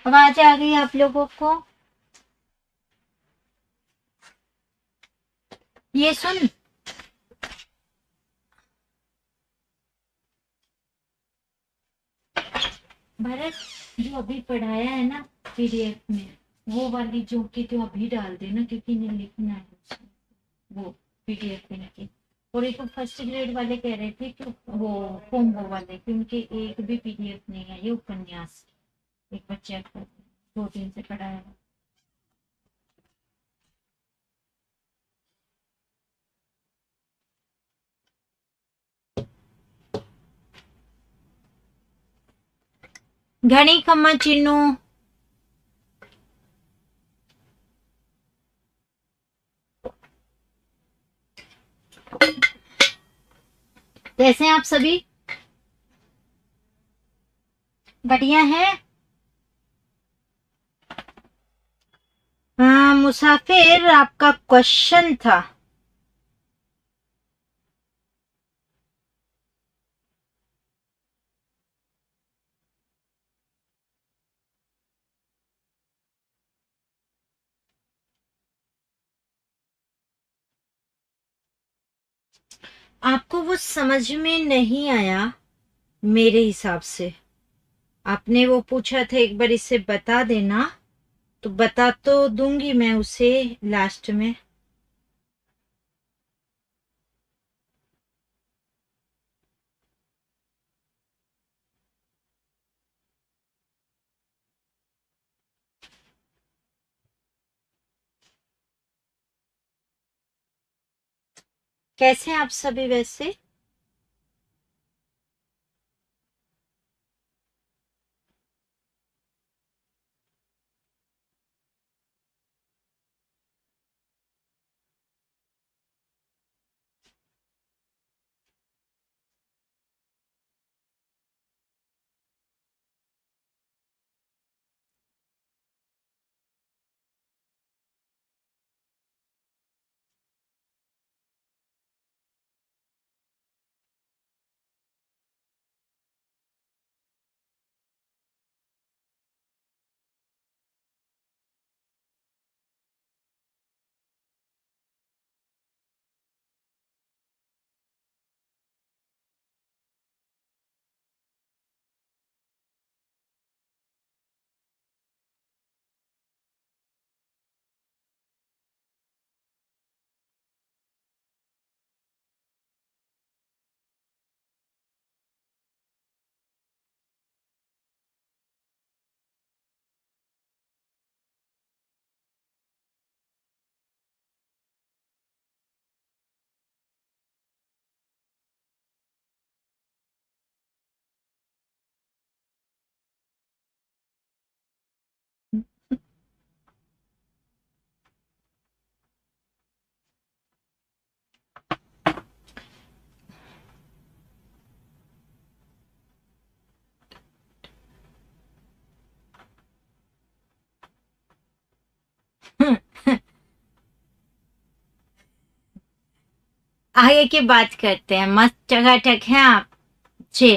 आवाज आ गई आप लोगों को? ये सुन। भरत, जो अभी पढ़ाया है ना पीडीएफ में, वो वाली जो कि तो अभी डाल देना, क्योंकि इन्हें लिखना है उसमें, वो पीडीएफ में की। और एक तो फर्स्ट ग्रेड वाले कह रहे थे कि वो कोम्बो वाले कि उनके एक भी पीडीएफ नहीं है, ये उपन्यास एक बार चेक कर, 2 दिन से पढ़ाया है। घनी खम्मा चिन्नू। कैसे हैं आप सभी? बढ़िया है। मुसाफिर, आपका क्वेश्चन था। आपको वो समझ में नहीं आया मेरे हिसाब से। आपने वो पूछा था एक बार इसे बता देना, तो बता तो दूंगी मैं उसे लास्ट में। कैसे हैं आप सभी वैसे? आगे की बात करते हैं। मस्त टकाटक हैं आप जी।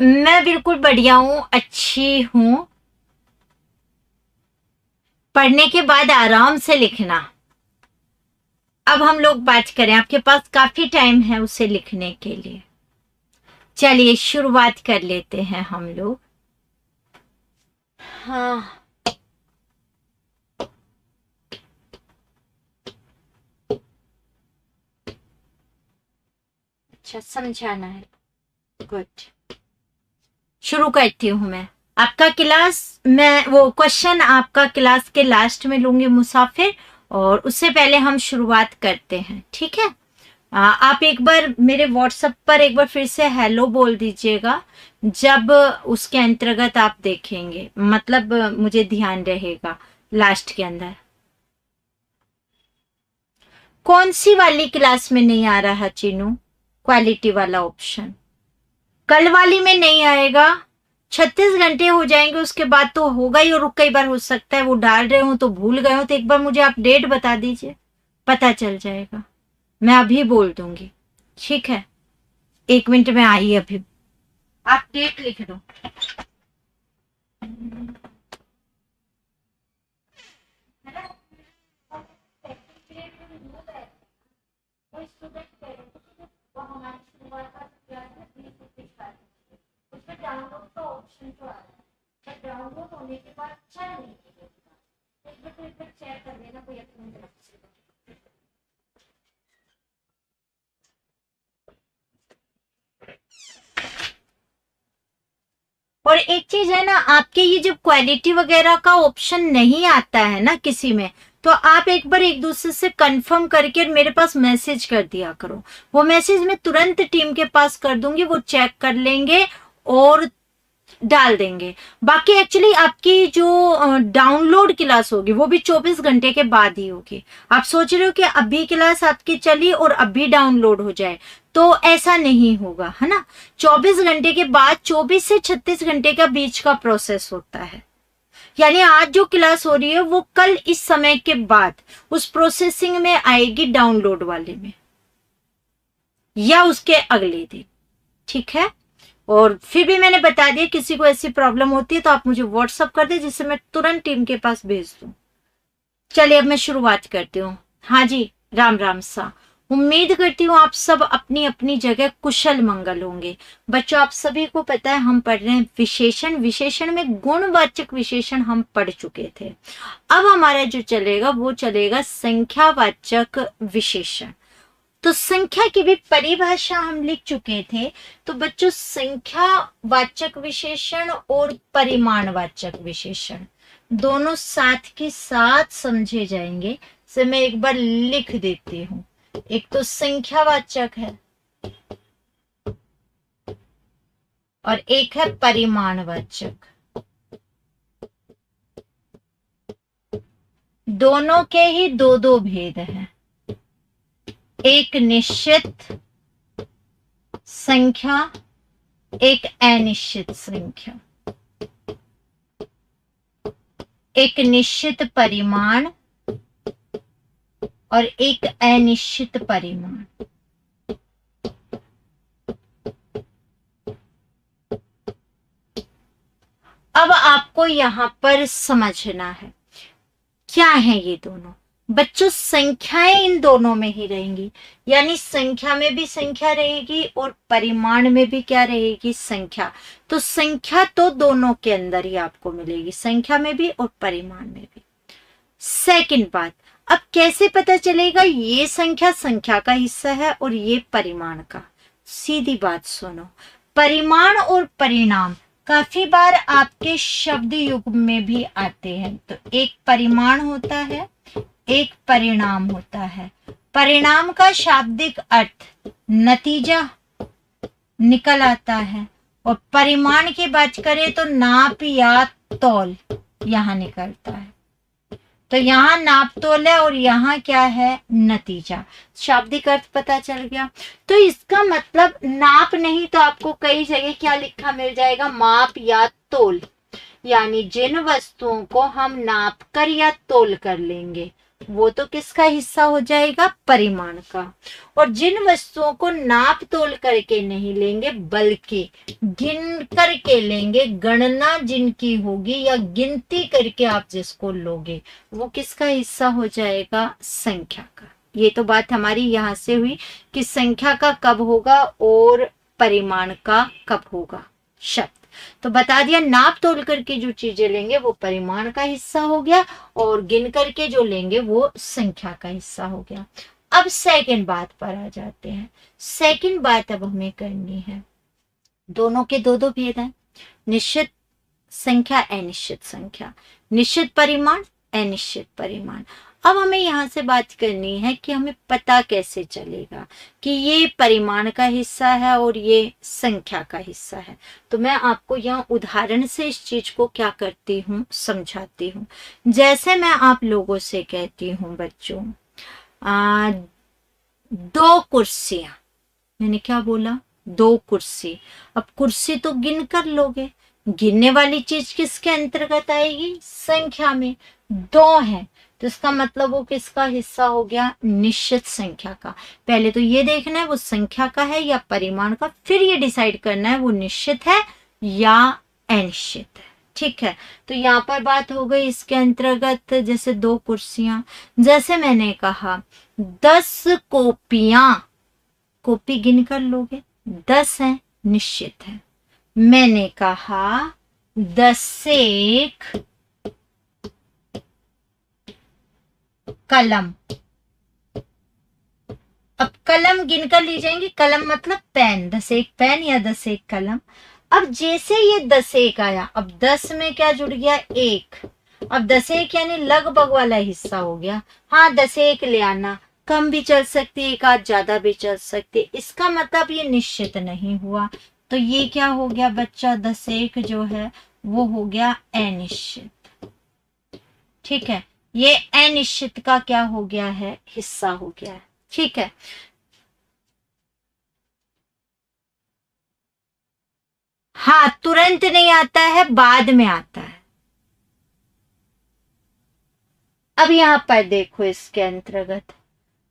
मैं बिल्कुल बढ़िया हूँ, अच्छी हूँ। पढ़ने के बाद आराम से लिखना। अब हम लोग बात करें, आपके पास काफी टाइम है उसे लिखने के लिए। चलिए शुरुआत कर लेते हैं हम लोग। हाँ, अच्छा समझाना है। गुड, शुरू करती हूँ मैं। आपका क्लास, मैं वो क्वेश्चन आपका क्लास के लास्ट में लूंगी मुसाफिर, और उससे पहले हम शुरुआत करते हैं, ठीक है? आप एक बार मेरे व्हाट्सएप पर एक बार फिर से हेलो बोल दीजिएगा जब उसके अंतर्गत आप देखेंगे, मतलब मुझे ध्यान रहेगा लास्ट के अंदर। कौन सी वाली क्लास में नहीं आ रहा चीनू? क्वालिटी वाला ऑप्शन कल वाली में नहीं आएगा। 36 घंटे हो जाएंगे उसके बाद तो होगा ही, और कई बार हो सकता है वो डाल रहे हो तो भूल गए हो, तो एक बार मुझे आप डेट बता दीजिए, पता चल जाएगा। मैं अभी बोल दूंगी, ठीक है? 1 मिनट में आई अभी। आप डेट लिख दो। ऑप्शन तो आ रहा है, डाउनलोड होने के बाद चल नहीं रहा। एक बार चेक कर लेना कोई अपनी तरफ से। और एक चीज है ना, आपके ये जब क्वालिटी वगैरह का ऑप्शन नहीं आता है ना किसी में, तो आप एक बार एक दूसरे से कंफर्म करके मेरे पास मैसेज कर दिया करो। वो मैसेज मैं तुरंत टीम के पास कर दूंगी, वो चेक कर लेंगे और डाल देंगे। बाकी एक्चुअली आपकी जो डाउनलोड क्लास होगी वो भी 24 घंटे के बाद ही होगी। आप सोच रहे हो कि अभी क्लास आपकी चली और अभी डाउनलोड हो जाए, तो ऐसा नहीं होगा, है ना। 24 घंटे के बाद 24 से 36 घंटे का बीच का प्रोसेस होता है। यानी आज जो क्लास हो रही है वो कल इस समय के बाद उस प्रोसेसिंग में आएगी, डाउनलोड वाले में, या उसके अगले दिन, ठीक है। और फिर भी मैंने बता दिया, किसी को ऐसी प्रॉब्लम होती है तो आप मुझे व्हाट्सअप कर दे, जिससे मैं तुरंत टीम के पास भेज दूं। चलिए अब मैं शुरुआत करती हूँ। हाँ जी, राम राम सा। उम्मीद करती हूँ आप सब अपनी अपनी जगह कुशल मंगल होंगे। बच्चों, आप सभी को पता है हम पढ़ रहे हैं विशेषण। विशेषण में गुणवाचक विशेषण हम पढ़ चुके थे। अब हमारा जो चलेगा वो चलेगा संख्यावाचक विशेषण। तो संख्या की भी परिभाषा हम लिख चुके थे। तो बच्चों, संख्यावाचक विशेषण और परिमाणवाचक विशेषण दोनों साथ के साथ समझे जाएंगे। से मैं एक बार लिख देती हूं। एक तो संख्यावाचक है और एक है परिमाणवाचक। दोनों के ही दो दो भेद हैं। एक निश्चित संख्या, एक अनिश्चित संख्या। एक निश्चित परिमाण और एक अनिश्चित परिमाण। अब आपको यहां पर समझना है क्या है ये दोनों। बच्चों, संख्याएं इन दोनों में ही रहेंगी, यानी संख्या में भी संख्या रहेगी और परिमाण में भी क्या रहेगी, संख्या। तो संख्या तो दोनों के अंदर ही आपको मिलेगी, संख्या में भी और परिमाण में भी। सेकंड बात, अब कैसे पता चलेगा ये संख्या संख्या का हिस्सा है और ये परिमाण का। सीधी बात सुनो, परिमाण और परिणाम काफी बार आपके शब्द युग में भी आते हैं। तो एक परिमाण होता है, एक परिणाम होता है। परिणाम का शाब्दिक अर्थ नतीजा निकल आता है, और परिमाण की बात करें तो नाप या तौल यहां निकलता है। तो यहाँ नाप तोल है और यहाँ क्या है, नतीजा। शाब्दिक अर्थ पता चल गया। तो इसका मतलब नाप नहीं तो आपको कई जगह क्या लिखा मिल जाएगा, माप या तोल। यानी जिन वस्तुओं को हम नाप कर या तोल कर लेंगे वो तो किसका हिस्सा हो जाएगा, परिमाण का। और जिन वस्तुओं को नाप तोल करके नहीं लेंगे बल्कि गिन करके लेंगे, गणना जिनकी होगी या गिनती करके आप जिसको लोगे, वो किसका हिस्सा हो जाएगा, संख्या का। ये तो बात हमारी यहां से हुई कि संख्या का कब होगा और परिमाण का कब होगा शब्द। तो बता दिया, नाप तोल करके जो चीजें लेंगे वो परिमाण का हिस्सा हो गया और गिन करके जो लेंगे वो संख्या का हिस्सा हो गया। अब सेकंड बात पर आ जाते हैं। सेकंड बात अब हमें करनी है, दोनों के दो दो भेद हैं, निश्चित संख्या, अनिश्चित संख्या, निश्चित परिमाण, अनिश्चित परिमाण। अब हमें यहां से बात करनी है कि हमें पता कैसे चलेगा कि ये परिमाण का हिस्सा है और ये संख्या का हिस्सा है। तो मैं आपको यहाँ उदाहरण से इस चीज को क्या करती हूँ, समझाती हूँ। जैसे मैं आप लोगों से कहती हूँ बच्चों, 2 कुर्सियां, मैंने क्या बोला, 2 कुर्सी। अब कुर्सी तो गिन कर लोगे, गिनने वाली चीज किसके अंतर्गत आएगी, संख्या में। 2 है तो इसका मतलब वो किसका हिस्सा हो गया, निश्चित संख्या का। पहले तो ये देखना है वो संख्या का है या परिमाण का, फिर ये डिसाइड करना है वो निश्चित है या अनिश्चित है। ठीक है, तो यहाँ पर बात हो गई इसके अंतर्गत। जैसे 2 कुर्सियां, जैसे मैंने कहा 10 कॉपियां, कॉपी गिन कर लोगे, 10 है, निश्चित है। मैंने कहा दसेक कलम। अब कलम गिनकर ली जाएंगी, कलम मतलब पेन, 10 पेन या 10 कलम। अब जैसे ये 10 आया, अब 10 में क्या जुड़ गया, एक। अब 10 यानी लगभग वाला हिस्सा हो गया। हाँ, 10 ले आना, कम भी चल सकती है, एक आध ज्यादा भी चल सकती है, इसका मतलब ये निश्चित नहीं हुआ। तो ये क्या हो गया बच्चा, 10 जो है वो हो गया अनिश्चित। ठीक है, ये अनिश्चित का क्या हो गया है, हिस्सा हो गया है। ठीक है, हाँ, तुरंत नहीं आता है, बाद में आता है। अब यहां पर देखो, इसके अंतर्गत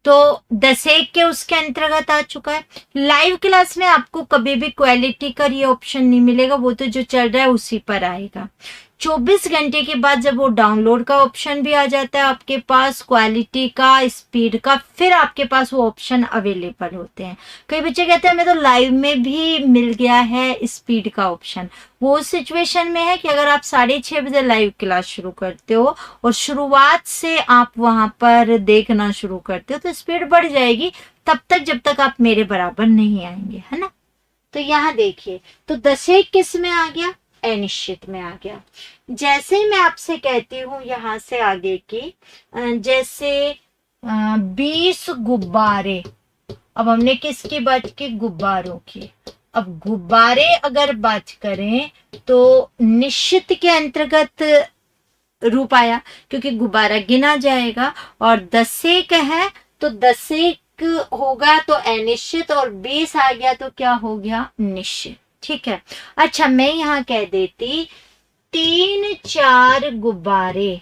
तो 10 के उसके अंतर्गत आ चुका है। लाइव क्लास में आपको कभी भी क्वालिटी का ये ऑप्शन नहीं मिलेगा, वो तो जो चल रहा है उसी पर आएगा। 24 घंटे के बाद जब वो डाउनलोड का ऑप्शन भी आ जाता है आपके पास, क्वालिटी का, स्पीड का, फिर आपके पास वो ऑप्शन अवेलेबल होते हैं। कई बच्चे कहते हैं हमें तो लाइव में भी मिल गया है स्पीड का ऑप्शन। वो सिचुएशन में है कि अगर आप 6:30 बजे लाइव क्लास शुरू करते हो और शुरुआत से आप वहां पर देखना शुरू करते हो तो स्पीड बढ़ जाएगी, तब तक जब तक आप मेरे बराबर नहीं आएंगे, है ना। तो यहाँ देखिए, तो 10 किस में आ गया, अनिश्चित में आ गया। जैसे ही मैं आपसे कहती हूँ यहाँ से आगे की, जैसे 20 गुब्बारे। अब हमने किसकी बात की, गुब्बारों की। अब गुब्बारे अगर बात करें तो निश्चित के अंतर्गत रूप आया, क्योंकि गुब्बारा गिना जाएगा। और 10 है तो 10 होगा तो अनिश्चित, और 20 आ गया तो क्या हो गया, निश्चित। ठीक है, अच्छा मैं यहाँ कह देती 3 4 गुब्बारे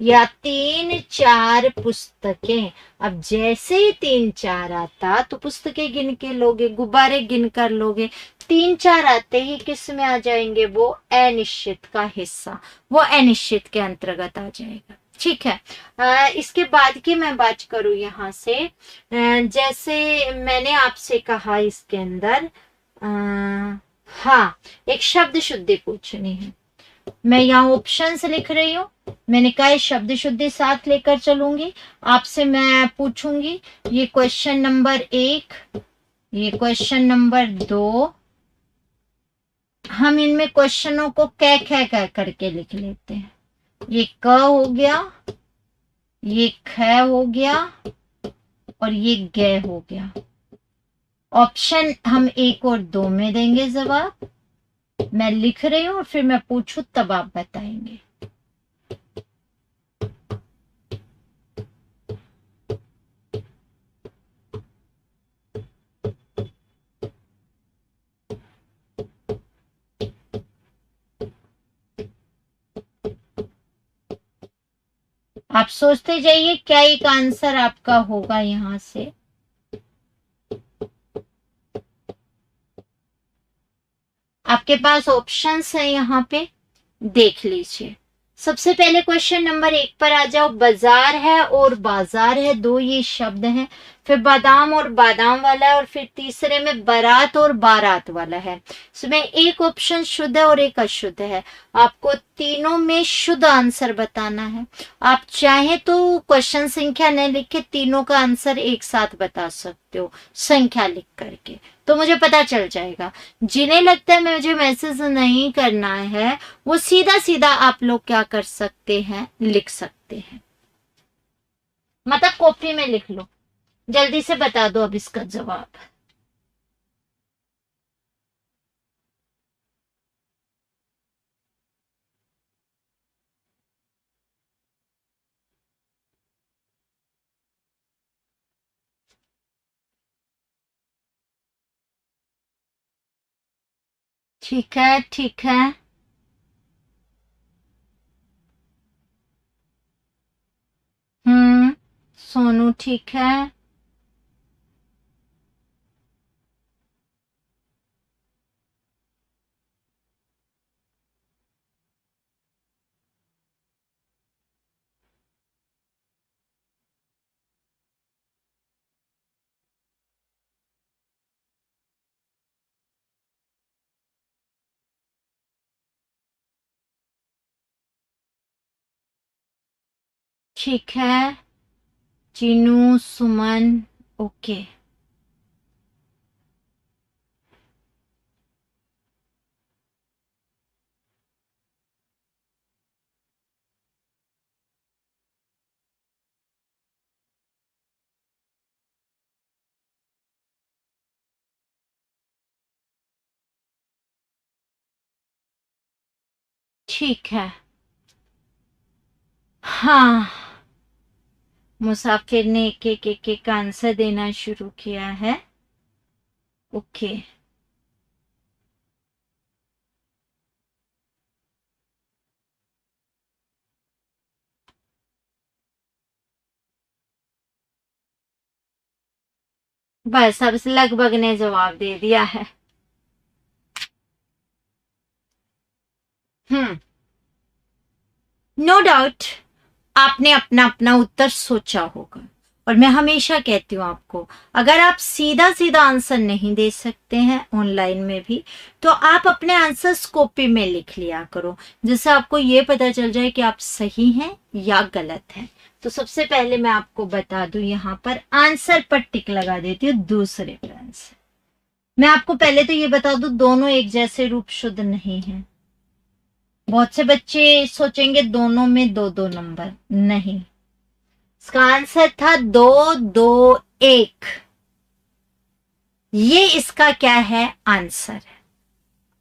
या 3 4 पुस्तकें। अब जैसे ही 3 4 आता तो पुस्तकें गिन के लोगे, गुब्बारे गिन कर लोगे। 3 4 आते ही किस में आ जाएंगे, वो अनिश्चित का हिस्सा, वो अनिश्चित के अंतर्गत आ जाएगा। ठीक है, इसके बाद की मैं बात करूं यहाँ से, जैसे मैंने आपसे कहा इसके अंदर, हाँ, एक शब्द शुद्धि पूछनी है। मैं यहाँ ऑप्शन से लिख रही हूँ, मैंने कहा शब्द शुद्धि साथ लेकर चलूंगी। आपसे मैं पूछूंगी ये क्वेश्चन नंबर 1, ये क्वेश्चन नंबर 2। हम इनमें क्वेश्चनों को कै कै कै करके लिख लेते हैं। ये क हो गया, ये ख हो गया, और ये ग हो गया। ऑप्शन हम 1 और 2 में देंगे जवाब। मैं लिख रही हूँ, फिर मैं पूछू तब आप बताएंगे। आप सोचते जाइए क्या एक आंसर आपका होगा यहां से। आपके पास ऑप्शंस है यहाँ पे, देख लीजिए। सबसे पहले क्वेश्चन नंबर 1 पर आ जाओ। बाजार है और बाजार है, दो ये शब्द हैं। फिर बादाम और बादाम वाला है, और फिर तीसरे में बारात और बारात वाला है। इसमें एक ऑप्शन शुद्ध है और एक अशुद्ध है। आपको तीनों में शुद्ध आंसर बताना है। आप चाहे तो क्वेश्चन संख्या न लिख के तीनों का आंसर एक साथ बता सकते हो, संख्या लिख करके, तो मुझे पता चल जाएगा। जिन्हें लगता है मुझे मैसेज नहीं करना है, वो सीधा सीधा आप लोग क्या कर सकते हैं, लिख सकते हैं, मतलब कॉपी में लिख लो। जल्दी से बता दो अब इसका जवाब। ठीक है, ठीक है। हम्म, सोनू ठीक है। ठीक है, चीनू, सुमन, ओके। ठीक है, हाँ, मुसाफिर ने एक एक एक एक आंसर देना शुरू किया है। ओके, बस अब लगभग ने जवाब दे दिया है। नो डाउट आपने अपना अपना उत्तर सोचा होगा, और मैं हमेशा कहती हूँ आपको, अगर आप सीधा सीधा आंसर नहीं दे सकते हैं ऑनलाइन में भी, तो आप अपने आंसर्स कॉपी में लिख लिया करो, जिससे आपको ये पता चल जाए कि आप सही हैं या गलत हैं। तो सबसे पहले मैं आपको बता दूं, यहाँ पर आंसर पर टिक लगा देती हूँ दूसरे पर आंसर। मैं आपको पहले तो ये बता दूं, दोनों एक जैसे रूप शुद्ध नहीं है। बहुत से बच्चे सोचेंगे दोनों में दो दो नंबर, नहीं, इसका आंसर था 2 2 1। ये इसका क्या है, आंसर है।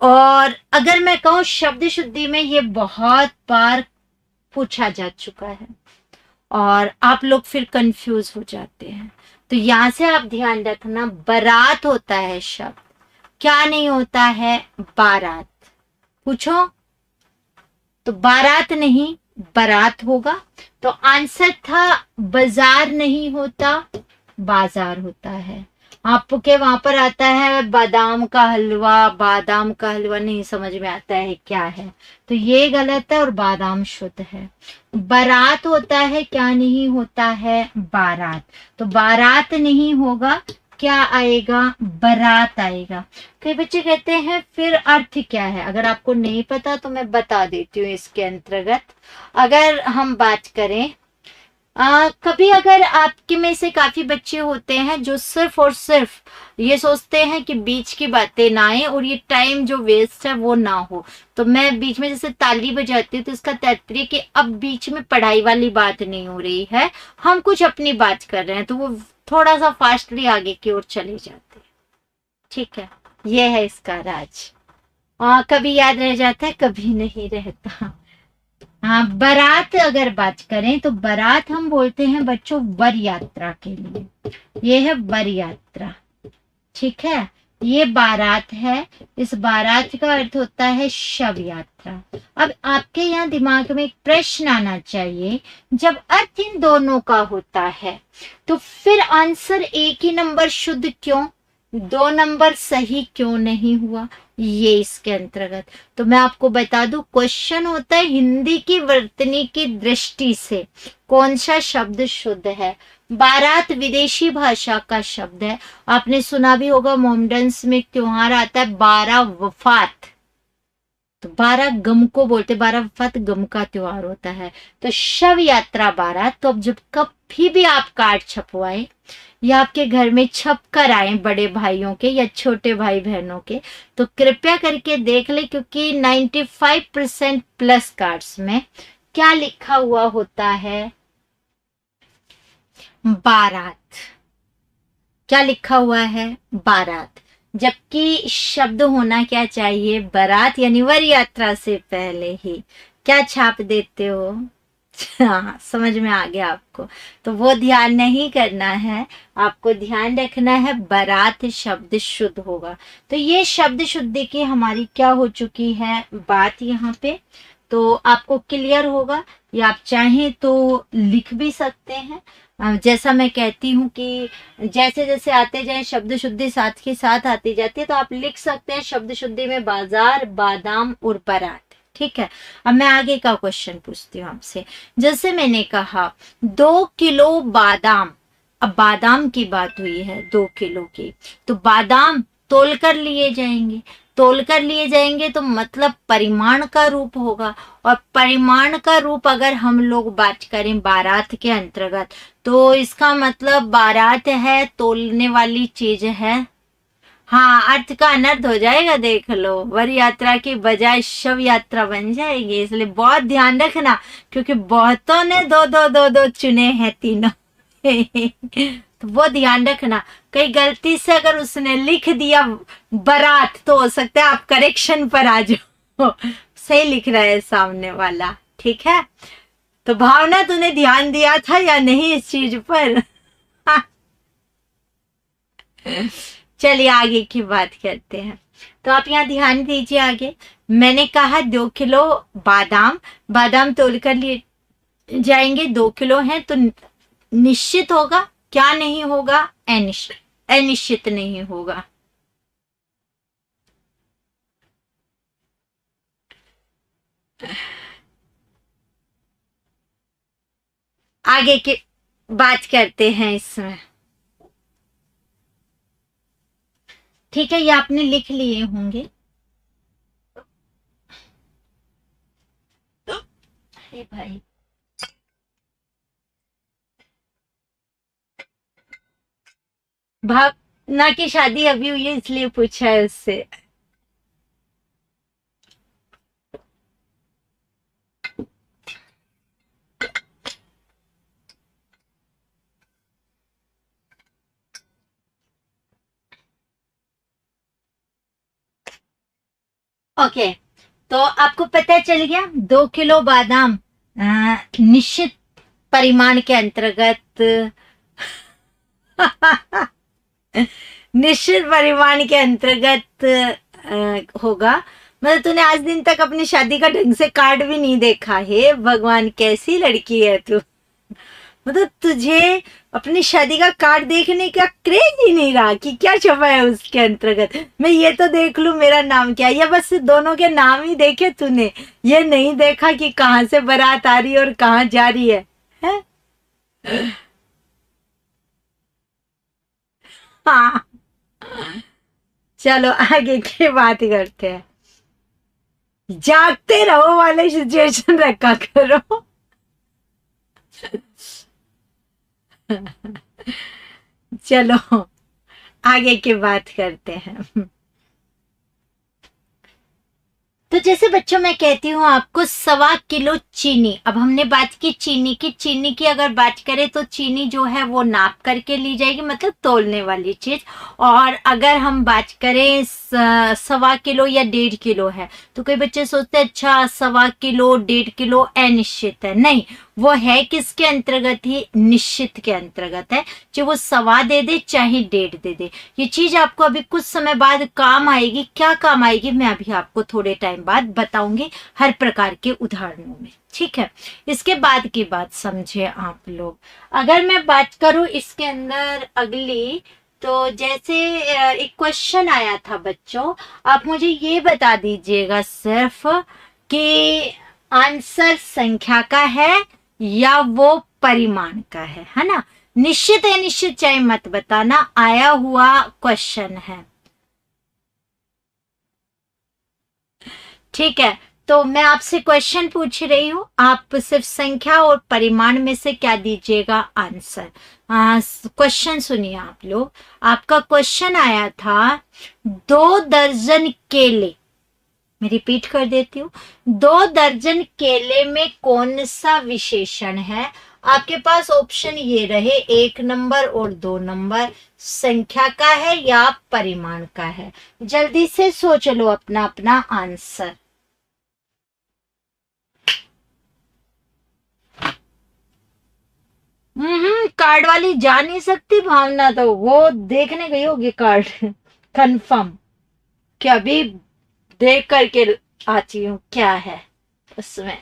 और अगर मैं कहूं शब्द शुद्धि में ये बहुत बार पूछा जा चुका है, और आप लोग फिर कंफ्यूज हो जाते हैं। तो यहां से आप ध्यान रखना, बारात होता है शब्द, क्या नहीं होता है, बारात। पूछो तो बारात नहीं, बारात होगा। तो आंसर था बाजार नहीं होता, बाजार होता है। आपके वहां पर आता है बादाम का हलवा, बादाम का हलवा नहीं समझ में आता है क्या है, तो ये गलत है और बादाम शुद्ध है। बारात होता है, क्या नहीं होता है, बारात। तो बारात नहीं होगा, क्या आएगा, बारात आएगा। कई बच्चे कहते हैं फिर अर्थ क्या है, अगर आपको नहीं पता तो मैं बता देती हूँ इसके अंतर्गत। अगर हम बात करें, कभी अगर आपके में से काफी बच्चे होते हैं जो सिर्फ और सिर्फ ये सोचते हैं कि बीच की बातें ना आए और ये टाइम जो वेस्ट है वो ना हो, तो मैं बीच में जैसे ताली बजाती हूँ तो इसका तात्पर्य कि अब बीच में पढ़ाई वाली बात नहीं हो रही है, हम कुछ अपनी बात कर रहे हैं, तो वो थोड़ा सा फास्टली आगे की ओर चले जाते हैं। ठीक है, ये है इसका राज। कभी याद रह जाता है, कभी नहीं रहता। हाँ, बारात अगर बात करें तो बारात हम बोलते हैं बच्चों वर यात्रा के लिए, ये है वर यात्रा। ठीक है, ये बारात है, इस बारात का अर्थ होता है शव यात्रा। अब आपके यहाँ दिमाग में एक प्रश्न आना चाहिए, जब अर्थ इन दोनों का होता है तो फिर आंसर एक ही नंबर शुद्ध क्यों, 2 नंबर सही क्यों नहीं हुआ, ये इसके अंतर्गत। तो मैं आपको बता दूं, क्वेश्चन होता है हिंदी की वर्तनी की दृष्टि से कौन सा शब्द शुद्ध है। बारात विदेशी भाषा का शब्द है, आपने सुना भी होगा मोमडन्स में त्योहार आता है 12 वफात, तो 12 गम को बोलते, 12 वफात गम का त्योहार होता है। तो शव यात्रा बारात। तो अब जब कभी भी आप कार्ड छपवाए या आपके घर में छप कर आए बड़े भाइयों के या छोटे भाई बहनों के, तो कृपया करके देख ले, क्योंकि 95% प्लस कार्ड्स में क्या लिखा हुआ होता है, बारात। क्या लिखा हुआ है, बारात, जबकि शब्द होना क्या चाहिए, बारात, यानी वर यात्रा से पहले ही क्या छाप देते हो। हाँ, समझ में आ गया आपको, तो वो ध्यान नहीं करना है, आपको ध्यान रखना है बारात शब्द शुद्ध होगा। तो ये शब्द शुद्धि की हमारी क्या हो चुकी है बात यहाँ पे, तो आपको क्लियर होगा, या आप चाहें तो लिख भी सकते हैं। जैसा मैं कहती हूँ कि जैसे जैसे आते जाए शब्द शुद्धि साथ के साथ आती जाती है, तो आप लिख सकते हैं शब्द शुद्धि में बाजार, बादाम और बारात। ठीक है, अब मैं आगे का क्वेश्चन पूछती हूँ आपसे। जैसे मैंने कहा 2 किलो बादाम, अब बादाम की बात हुई है 2 किलो की, तो बादाम तोल कर लिए जाएंगे। तोल कर लिए जाएंगे तो मतलब परिमाण का रूप होगा, और परिमाण का रूप अगर हम लोग बात करें बारात के अंतर्गत, तो इसका मतलब बारात है, तोलने वाली चीज है। हाँ, अर्थ का अनर्थ हो जाएगा, देख लो, वर यात्रा की बजाय शव यात्रा बन जाएगी, इसलिए बहुत ध्यान रखना, क्योंकि बहुतों ने दो दो दो दो चुने हैं तीनों। तो वो ध्यान रखना, कहीं गलती से अगर उसने लिख दिया बारात तो हो सकता है आप करेक्शन पर आ जाओ। सही लिख रहा है सामने वाला, ठीक है। तो भावना, तूने ध्यान दिया था या नहीं इस चीज पर? चलिए आगे की बात करते हैं। तो आप यहाँ ध्यान दीजिए आगे। मैंने कहा 2 किलो बादाम, बादाम तोल कर लिए जाएंगे, 2 किलो हैं, तो निश्चित होगा, क्या नहीं होगा? अनिश्चित, अनिश्चित नहीं होगा। आगे की बात करते हैं इसमें, ठीक है, ये आपने लिख लिए होंगे। अरे भाई, भावना की शादी अभी हुई है इसलिए पूछा है उससे। ओके, तो आपको पता चल गया 2 किलो बादाम निश्चित परिमाण के अंतर्गत निश्चित परिमाण के अंतर्गत होगा। मतलब तूने आज दिन तक अपनी शादी का ढंग से कार्ड भी नहीं देखा है, भगवान कैसी लड़की है तू। मतलब तुझे अपनी शादी का कार्ड देखने का क्रेज ही नहीं रहा कि क्या छपा है उसके अंतर्गत, मैं ये तो देख लूं मेरा नाम क्या है, या बस दोनों के नाम ही देखे तूने, ये नहीं देखा कि कहाँ से बारात आ रही है और कहाँ जा रही है? हाँ, चलो आगे की बात करते हैं। जागते रहो वाले सिचुएशन रखा करो। चलो आगे की बात करते हैं। तो जैसे बच्चों मैं कहती हूँ आपको 1.25 किलो चीनी, अब हमने बात की चीनी की, चीनी की अगर बात करें तो चीनी जो है वो नाप करके ली जाएगी, मतलब तोलने वाली चीज। और अगर हम बात करें 1.25 किलो या 1.5 किलो है, तो कई बच्चे सोचते हैं अच्छा 1.25 किलो 1.5 किलो अनिश्चित है, नहीं, वो है किसके अंतर्गत ही? निश्चित के अंतर्गत है, चाहे वो 1.25 दे दे चाहे 1.5 दे दे। ये चीज आपको अभी कुछ समय बाद काम आएगी, क्या काम आएगी मैं अभी आपको थोड़े टाइम बाद बताऊंगी, हर प्रकार के उदाहरणों में, ठीक है। इसके बाद की बात समझे आप लोग। अगर मैं बात करूं इसके अंदर अगली, तो जैसे एक क्वेश्चन आया था बच्चों, आप मुझे ये बता दीजिएगा सिर्फ कि आंसर संख्या का है या वो परिमाण का है ना। निश्चित है निश्चित चाहे मत बताना, आया हुआ क्वेश्चन है, ठीक है। तो मैं आपसे क्वेश्चन पूछ रही हूँ, आप सिर्फ संख्या और परिमाण में से क्या दीजिएगा आंसर। क्वेश्चन सुनिए आप लोग। आपका क्वेश्चन आया था 2 दर्जन केले, मैं रिपीट कर देती हूँ, 2 दर्जन केले में कौन सा विशेषण है? आपके पास ऑप्शन ये रहे 1 नंबर और 2 नंबर, संख्या का है या परिमाण का है? जल्दी से सोच लो अपना अपना आंसर। कार्ड वाली जा नहीं सकती भावना, तो वो देखने गई होगी कार्ड। कंफर्म, क्या अभी देख करके आती हूँ क्या है उसमें।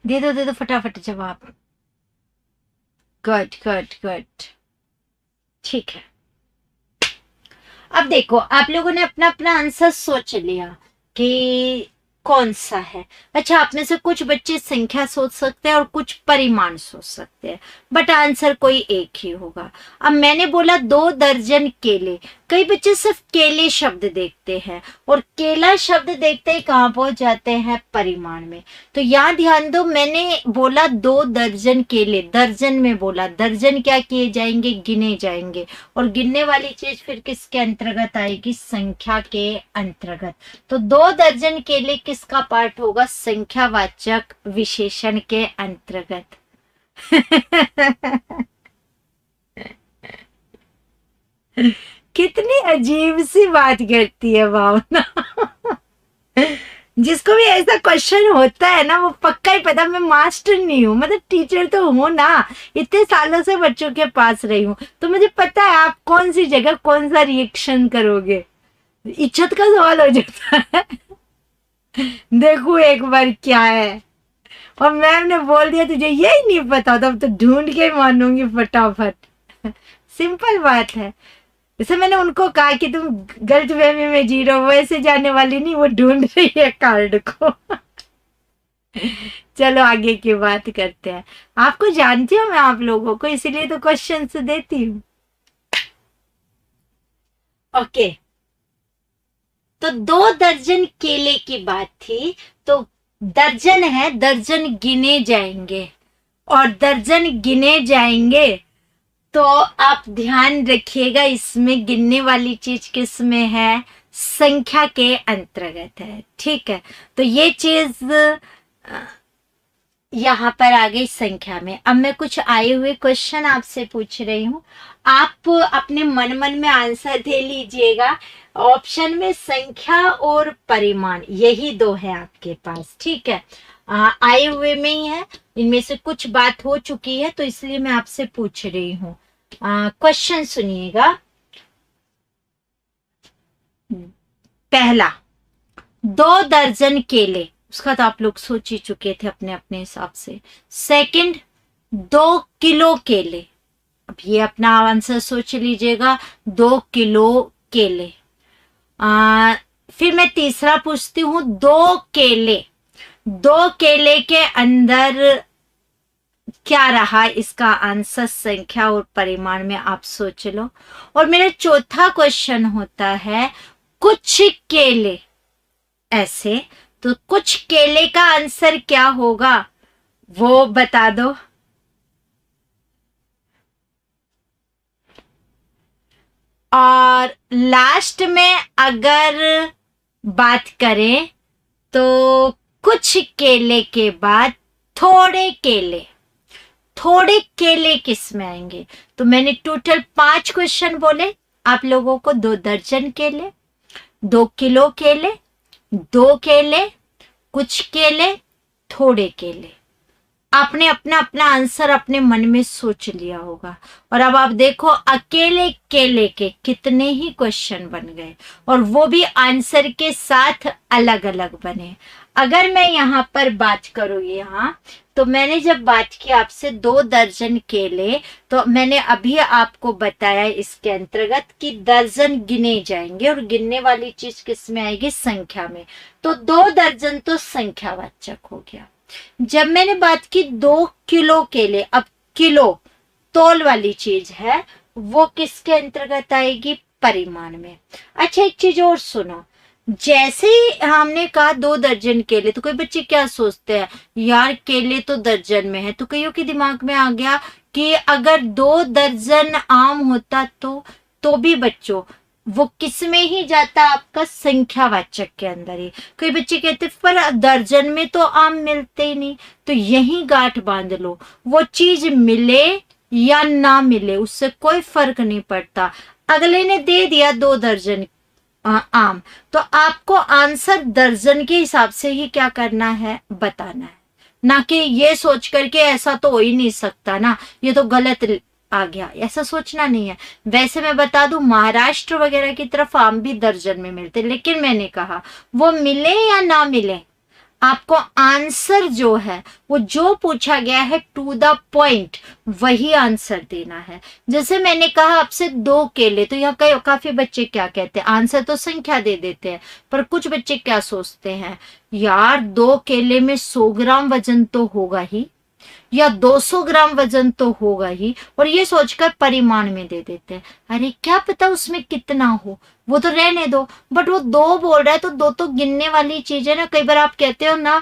दे दो फटाफट जवाब। गुड गुड गुड, ठीक है। अब देखो, आप लोगों ने अपना अपना आंसर सोच लिया कि कौन सा है। अच्छा, आप में से कुछ बच्चे संख्या सोच सकते हैं और कुछ परिमाण सोच सकते हैं, बट आंसर कोई एक ही होगा। अब मैंने बोला 2 दर्जन केले, कई बच्चे सिर्फ केले शब्द देखते हैं और केला शब्द देखते ही कहाँ पहुंच जाते हैं, परिमाण में। तो यहाँ ध्यान दो, मैंने बोला 2 दर्जन केले, दर्जन में बोला, दर्जन क्या किए जाएंगे, गिने जाएंगे। और गिनने वाली चीज फिर किसके अंतर्गत आएगी, संख्या के अंतर्गत। तो 2 दर्जन केले किसका पार्ट होगा, संख्यावाचक विशेषण के अंतर्गत। कितनी अजीब सी बात करती है भावना। जिसको भी ऐसा क्वेश्चन होता है ना, वो पक्का ही पता, मैं मास्टर नहीं हूँ, मतलब टीचर तो हूँ ना, इतने सालों से बच्चों के पास रही हूँ, तो मुझे पता है आप कौन सी जगह कौन सा रिएक्शन करोगे। इज्जत का सवाल हो जाता है। देखो एक बार क्या है, और मैम ने बोल दिया तुझे यही नहीं पता, तब तो ढूंढ के मानूंगी फटाफट। सिंपल बात है। जैसे मैंने उनको कहा कि तुम गलत फहमी में जी रहे हो, वैसे जाने वाली नहीं, वो ढूंढ रही है कार्ड को। चलो आगे की बात करते हैं। आपको जानती हूँ मैं आप लोगों को, इसीलिए तो क्वेश्चन देती हूँ। ओके, तो 2 दर्जन केले की बात थी, तो दर्जन है, दर्जन गिने जाएंगे, और दर्जन गिने जाएंगे तो आप ध्यान रखिएगा, इसमें गिनने वाली चीज किस में है, संख्या के अंतर्गत है। ठीक है, तो ये चीज यहाँ पर आ गई संख्या में। अब मैं कुछ आए हुए क्वेश्चन आपसे पूछ रही हूँ, आप अपने मन मन में आंसर दे लीजिएगा। ऑप्शन में संख्या और परिमाण, यही 2 है आपके पास। ठीक है, आए हुए में ही है, इनमें से कुछ बात हो चुकी है, तो इसलिए मैं आपसे पूछ रही हूँ। क्वेश्चन सुनिएगा। पहला, 2 दर्जन केले, उसका तो आप लोग सोच ही चुके थे अपने अपने हिसाब से। सेकंड, 2 किलो केले, अब ये अपना आंसर सोच लीजिएगा, 2 किलो केले। फिर मैं तीसरा पूछती हूँ, 2 केले, 2 केले के अंदर क्या रहा, इसका आंसर संख्या और परिमाण में आप सोच लो। और मेरा चौथा क्वेश्चन होता है, कुछ केले ऐसे, तो कुछ केले का आंसर क्या होगा वो बता दो। और लास्ट में अगर बात करें तो कुछ केले के बाद थोड़े केले, थोड़े केले किस में आएंगे। तो मैंने टोटल 5 क्वेश्चन बोले आप लोगों को, 2 दर्जन केले, 2 किलो केले, 2 केले, कुछ केले, थोड़े केले। आपने अपना अपना आंसर अपने मन में सोच लिया होगा। और अब आप देखो, अकेले केले के कितने ही क्वेश्चन बन गए, और वो भी आंसर के साथ अलग अलग बने। अगर मैं यहाँ पर बात करूँ, यहाँ तो मैंने जब बात की आपसे 2 दर्जन केले, तो मैंने अभी आपको बताया इसके अंतर्गत कि दर्जन गिने जाएंगे, और गिनने वाली चीज किस में आएगी, संख्या में। तो 2 दर्जन तो संख्यावाचक हो गया। जब मैंने बात की 2 किलो केले, अब किलो तोल वाली चीज है, वो किसके अंतर्गत आएगी, परिमाण में। अच्छा, एक चीज और सुनो, जैसे ही हमने कहा 2 दर्जन केले, तो कोई बच्चे क्या सोचते हैं, यार केले तो दर्जन में है, तो कईयों के दिमाग में आ गया कि अगर 2 दर्जन आम होता तो भी बच्चों वो किस में ही जाता, आपका संख्यावाचक के अंदर ही। कई बच्चे कहते पर दर्जन में तो आम मिलते ही नहीं, तो यही गांठ बांध लो, वो चीज मिले या ना मिले उससे कोई फर्क नहीं पड़ता। अगले ने दे दिया 2 दर्जन आम, तो आपको आंसर दर्जन के हिसाब से ही क्या करना है, बताना है, ना कि ये सोच करके ऐसा तो हो ही नहीं सकता ना, ये तो गलत आ गया, ऐसा सोचना नहीं है। वैसे मैं बता दूं, महाराष्ट्र वगैरह की तरफ आम भी दर्जन में मिलते, लेकिन मैंने कहा वो मिले या ना मिले, आपको आंसर जो है वो जो पूछा गया है टू द पॉइंट वही आंसर देना है। जैसे मैंने कहा आपसे 2 केले, तो यहाँ काफी बच्चे क्या कहते हैं, आंसर तो संख्या दे देते हैं, पर कुछ बच्चे क्या सोचते हैं, यार 2 केले में 100 ग्राम वजन तो होगा ही, या 200 ग्राम वजन तो होगा ही, और ये सोचकर परिमाण में दे देते हैं। अरे क्या पता उसमें कितना हो, वो तो रहने दो, बट वो 2 बोल रहा है तो 2 तो गिनने वाली चीज है ना। कई बार आप कहते हो ना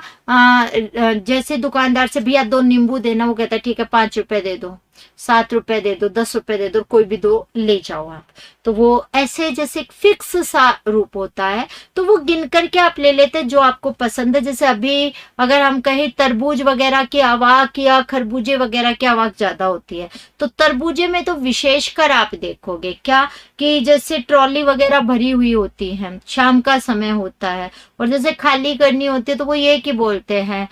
जैसे दुकानदार से, भैया 2 नींबू देना, वो कहता है ठीक है 5 रुपए दे दो, 7 रुपए दे दो, 10 रुपए दे दो, कोई भी 2 ले जाओ आप। तो वो ऐसे जैसे एक फिक्स सा रूप होता है, तो वो गिन करके आप ले लेते जो आपको पसंद है। जैसे अभी अगर हम कहें तरबूज वगैरह की आवाज या खरबूजे वगैरह की आवाज ज्यादा होती है, तो तरबूजे में तो विशेषकर आप देखोगे क्या कि जैसे ट्रॉली वगैरह भरी हुई होती है, शाम का समय होता है, और जैसे खाली करनी होती है तो वो ये कि बोलते हैं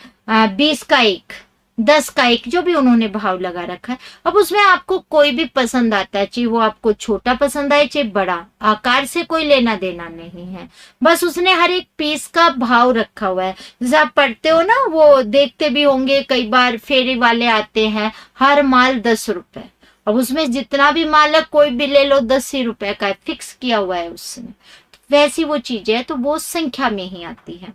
20 का 1, 10 का 1, जो भी उन्होंने भाव लगा रखा है। अब उसमें आपको कोई भी पसंद आता है, चाहे वो आपको छोटा पसंद आए चाहे बड़ा, आकार से कोई लेना देना नहीं है, बस उसने हर एक पीस का भाव रखा हुआ है। जैसे आप पढ़ते हो ना, वो देखते भी होंगे कई बार फेरी वाले आते हैं, हर माल 10 रुपए, अब उसमें जितना भी माल है कोई भी ले लो 10 ही रुपए का है, फिक्स किया हुआ है उसने। वैसी वो चीजें है, तो वो संख्या में ही आती है।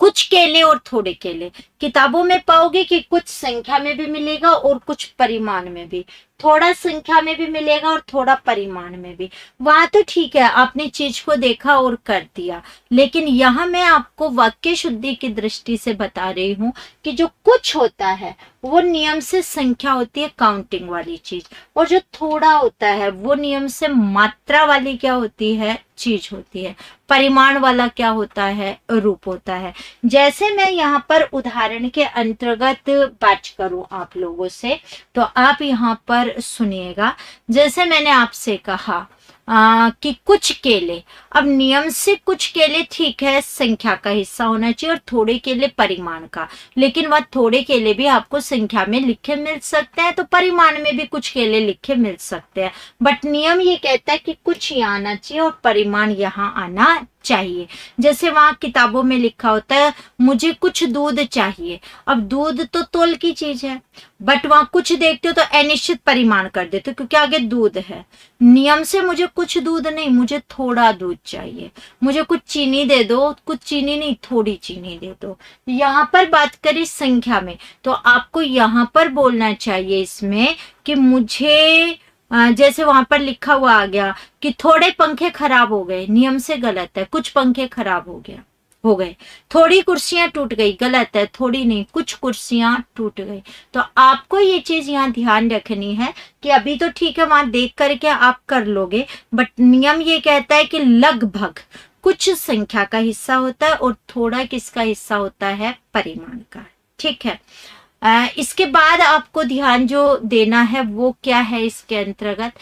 कुछ केले और थोड़े केले किताबों में पाओगे कि कुछ संख्या में भी मिलेगा और कुछ परिमाण में भी, थोड़ा संख्या में भी मिलेगा और थोड़ा परिमाण में भी। वहां तो ठीक है, आपने चीज को देखा और कर दिया, लेकिन यहाँ मैं आपको वाक्य शुद्धि की दृष्टि से बता रही हूँ कि जो कुछ होता है वो नियम से संख्या होती है, काउंटिंग वाली चीज, और जो थोड़ा होता है वो नियम से मात्रा वाली क्या होती है, चीज होती है। परिमाण वाला क्या होता है, रूप होता है। जैसे मैं यहाँ पर उदाहरण के अंतर्गत बात करूं आप लोगों से, तो आप यहाँ पर सुनिएगा। जैसे मैंने आपसे कहा कि कुछ केले, अब नियम से कुछ केले ठीक है संख्या का हिस्सा होना चाहिए और थोड़े केले परिमाण का, लेकिन वह थोड़े केले भी आपको संख्या में लिखे मिल सकते हैं, तो परिमाण में भी कुछ केले लिखे मिल सकते हैं, बट नियम ये कहता है कि कुछ यहाँ आना चाहिए और परिमाण यहाँ आना चाहिए। जैसे वहां किताबों में लिखा होता है मुझे कुछ दूध चाहिए, अब दूध तो तोल की चीज है, बट वहां कुछ देखते हो तो अनिश्चित परिमाण कर देते हो क्योंकि आगे दूध है। नियम से मुझे कुछ दूध नहीं, मुझे थोड़ा दूध चाहिए, मुझे कुछ चीनी दे दो, कुछ चीनी नहीं थोड़ी चीनी दे दो। यहाँ पर बात करें संख्या में, तो आपको यहाँ पर बोलना चाहिए इसमें कि मुझे जैसे वहां पर लिखा हुआ आ गया कि थोड़े पंखे खराब हो गए, नियम से गलत है, कुछ पंखे खराब हो गए। थोड़ी कुर्सियां टूट गई, गलत है, थोड़ी नहीं कुछ कुर्सियां टूट गई। तो आपको ये चीज यहाँ ध्यान रखनी है कि अभी तो ठीक है वहां देख करके आप कर लोगे, बट नियम ये कहता है कि लगभग कुछ संख्या का हिस्सा होता है और थोड़ा किसका हिस्सा होता है, परिमाण का। ठीक है, इसके बाद आपको ध्यान जो देना है वो क्या है इसके अंतर्गत,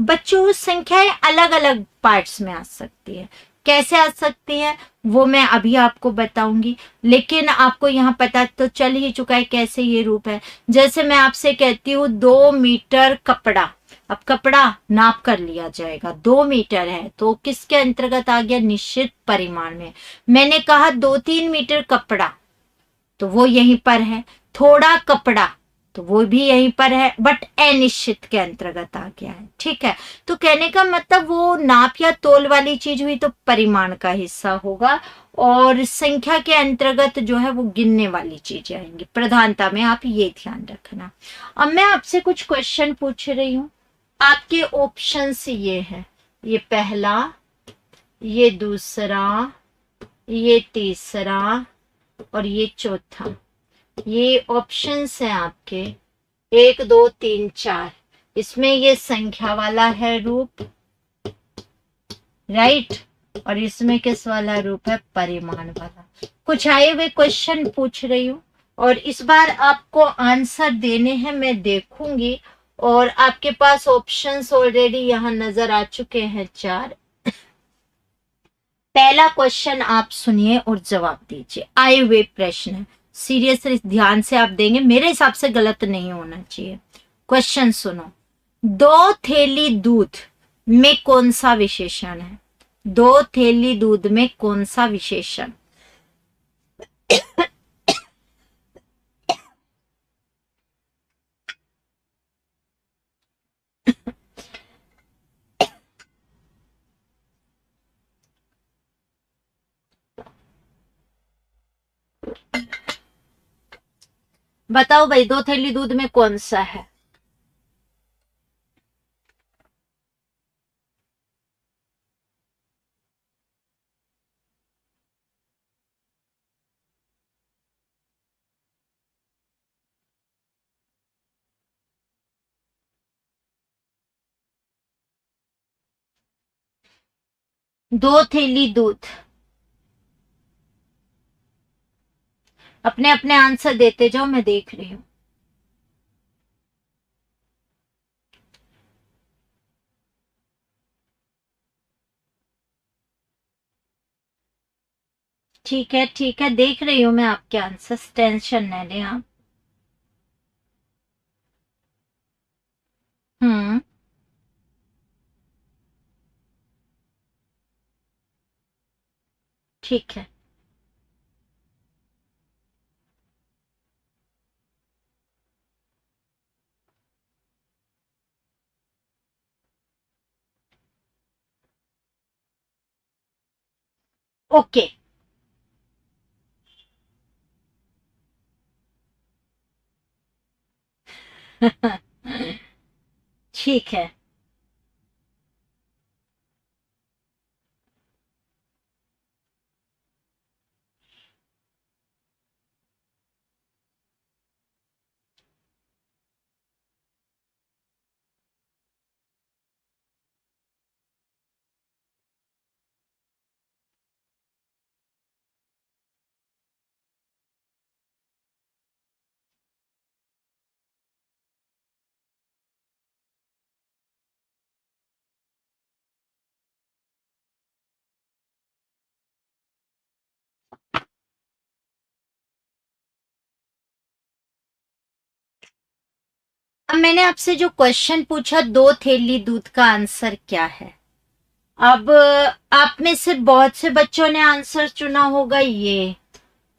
बच्चों संख्याएं अलग अलग पार्ट्स में आ सकती है। कैसे आ सकती है वो मैं अभी आपको बताऊंगी, लेकिन आपको यहाँ पता तो चल ही चुका है कैसे ये रूप है। जैसे मैं आपसे कहती हूँ 2 मीटर कपड़ा, अब कपड़ा नाप कर लिया जाएगा, 2 मीटर है तो किसके अंतर्गत आ गया, निश्चित परिमाण में। मैंने कहा 2-3 मीटर कपड़ा, तो वो यहीं पर है। थोड़ा कपड़ा, तो वो भी यहीं पर है, बट अनिश्चित के अंतर्गत आ गया है। ठीक है, तो कहने का मतलब वो नाप या तोल वाली चीज हुई तो परिमाण का हिस्सा होगा, और संख्या के अंतर्गत जो है वो गिनने वाली चीजें आएंगी। प्रधानता में आप ये ध्यान रखना। अब मैं आपसे कुछ क्वेश्चन पूछ रही हूँ, आपके ऑप्शंस ये है, ये पहला, ये दूसरा, ये तीसरा और ये चौथा। ये ऑप्शंस हैं आपके 1 2 3 4। इसमें ये संख्या वाला है रूप, राइट, और इसमें किस वाला रूप है, परिमाण वाला। कुछ आए हुए क्वेश्चन पूछ रही हूँ और इस बार आपको आंसर देने हैं, मैं देखूंगी। और आपके पास ऑप्शंस ऑलरेडी यहाँ नजर आ चुके हैं 4। पहला क्वेश्चन आप सुनिए और जवाब दीजिए। आए हुए प्रश्न है, सीरियसली ध्यान से आप देंगे, मेरे हिसाब से गलत नहीं होना चाहिए। क्वेश्चन सुनो, 2 थैली दूध में कौन सा विशेषण है, 2 थैली दूध में कौन सा विशेषण। बताओ भाई, 2 थैली दूध में कौन सा है? दो थैली दूध। अपने अपने आंसर देते जाओ, मैं देख रही हूँ। ठीक है, देख रही हूँ मैं आपके आंसर, टेंशन न लें आप। हम्म। ठीक है। ओके। ठीक है। अब मैंने आपसे जो क्वेश्चन पूछा, 2 थैली दूध का आंसर क्या है? अब आप में से बहुत से बच्चों ने आंसर चुना होगा ये,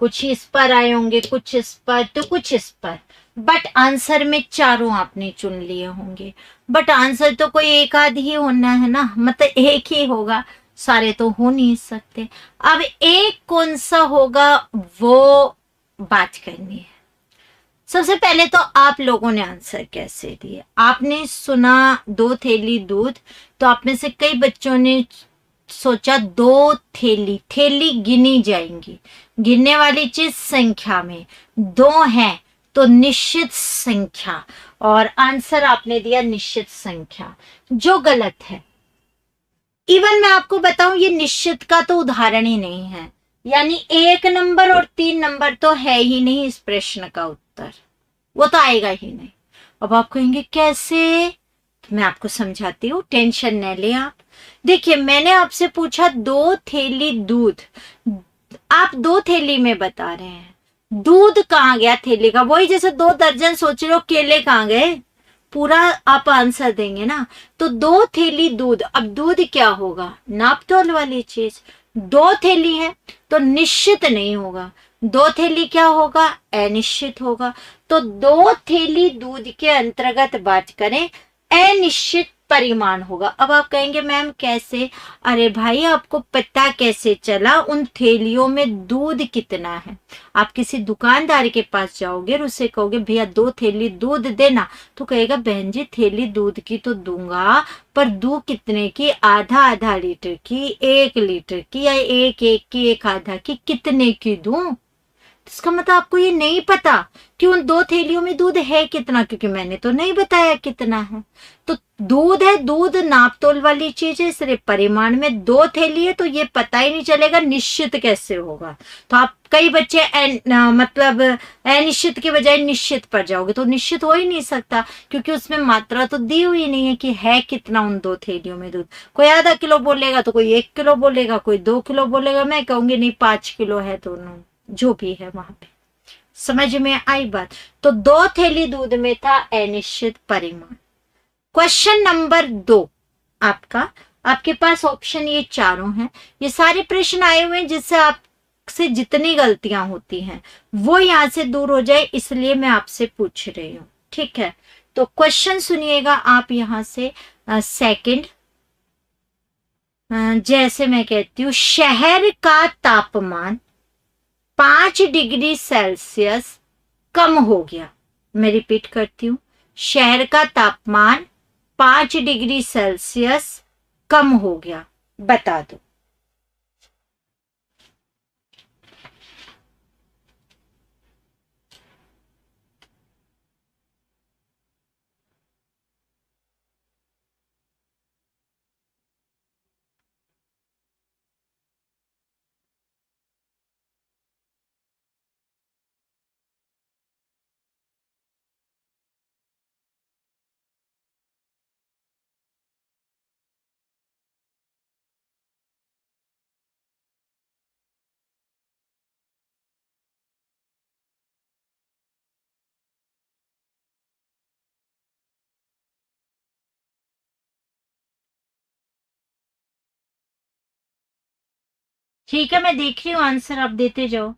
कुछ इस पर आए होंगे, कुछ इस पर, तो कुछ इस पर, बट आंसर में चारों आपने चुन लिए होंगे। बट आंसर तो कोई एक आध ही होना है ना, मतलब एक ही होगा, सारे तो हो नहीं सकते। अब एक कौन सा होगा, वो बात करनी है। सबसे पहले तो आप लोगों ने आंसर कैसे दिए? आपने सुना 2 थैली दूध, तो आप में से कई बच्चों ने सोचा 2 थैली, थैली गिनी जाएंगी, गिनने वाली चीज संख्या में 2 है तो निश्चित संख्या, और आंसर आपने दिया निश्चित संख्या, जो गलत है। इवन मैं आपको बताऊं, ये निश्चित का तो उदाहरण ही नहीं है, यानी 1 नंबर और 3 नंबर तो है ही नहीं इस प्रश्न का उत्तर, वो तो आएगा ही नहीं। अब आप कहेंगे कैसे, तो मैं आपको समझाती हूँ, टेंशन न ले आप। देखिए, मैंने आपसे पूछा 2 थैली दूध, आप 2 थैली में बता रहे हैं, दूध कहाँ गया थैली का? वही जैसे 2 दर्जन सोच रहे हो केले कहाँ गए, पूरा आप आंसर देंगे ना। तो 2 थैली दूध, अब दूध क्या होगा? नाप तोल वाली चीज। 2 थैली है तो निश्चित नहीं होगा, 2 थैली क्या होगा? अनिश्चित होगा। तो 2 थैली दूध के अंतर्गत बात करें, अनिश्चित परिमाण होगा। अब आप कहेंगे मैम कैसे? अरे भाई, आपको पता कैसे चला उन थैलियों में दूध कितना है? आप किसी दुकानदार के पास जाओगे और उससे कहोगे भैया 2 थैली दूध देना, तो कहेगा बहन जी थैली दूध की तो दूंगा, पर दूध कितने की? आधा आधा लीटर की, 1 लीटर की, या एक एक की, एक आधा की, कितने की दूं? इसका मतलब आपको ये नहीं पता कि उन 2 थैलियों में दूध है कितना, क्योंकि मैंने तो नहीं बताया कितना है। तो दूध है, दूध नाप तोल वाली चीज है, सिर्फ परिमाण में 2 थैली है तो ये पता ही नहीं चलेगा, निश्चित कैसे होगा? तो आप कई बच्चे मतलब अनिश्चित के बजाय निश्चित पर जाओगे, तो निश्चित हो ही नहीं सकता, क्योंकि उसमें मात्रा तो दी हुई नहीं है कि है कितना उन 2 थैलियों में दूध। कोई आधा किलो बोलेगा तो कोई 1 किलो बोलेगा, कोई 2 किलो बोलेगा, मैं कहूंगी नहीं 5 किलो है दोनों, जो भी है वहां पे। समझ में आई बात? तो 2 थैली दूध में था अनिश्चित परिमाण। क्वेश्चन नंबर 2 आपका, आपके पास ऑप्शन ये चारों हैं, ये सारे प्रश्न आए हुए हैं जिससे आपसे जितनी गलतियां होती हैं वो यहां से दूर हो जाए, इसलिए मैं आपसे पूछ रही हूं। ठीक है, तो क्वेश्चन सुनिएगा आप यहां से। सेकंड, जैसे मैं कहती हूँ, शहर का तापमान 5 डिग्री सेल्सियस कम हो गया। मैं रिपीट करती हूँ, शहर का तापमान 5 डिग्री सेल्सियस कम हो गया, बता दो। ठीक है, मैं देख रही हूँ आंसर, आप देते जाओ।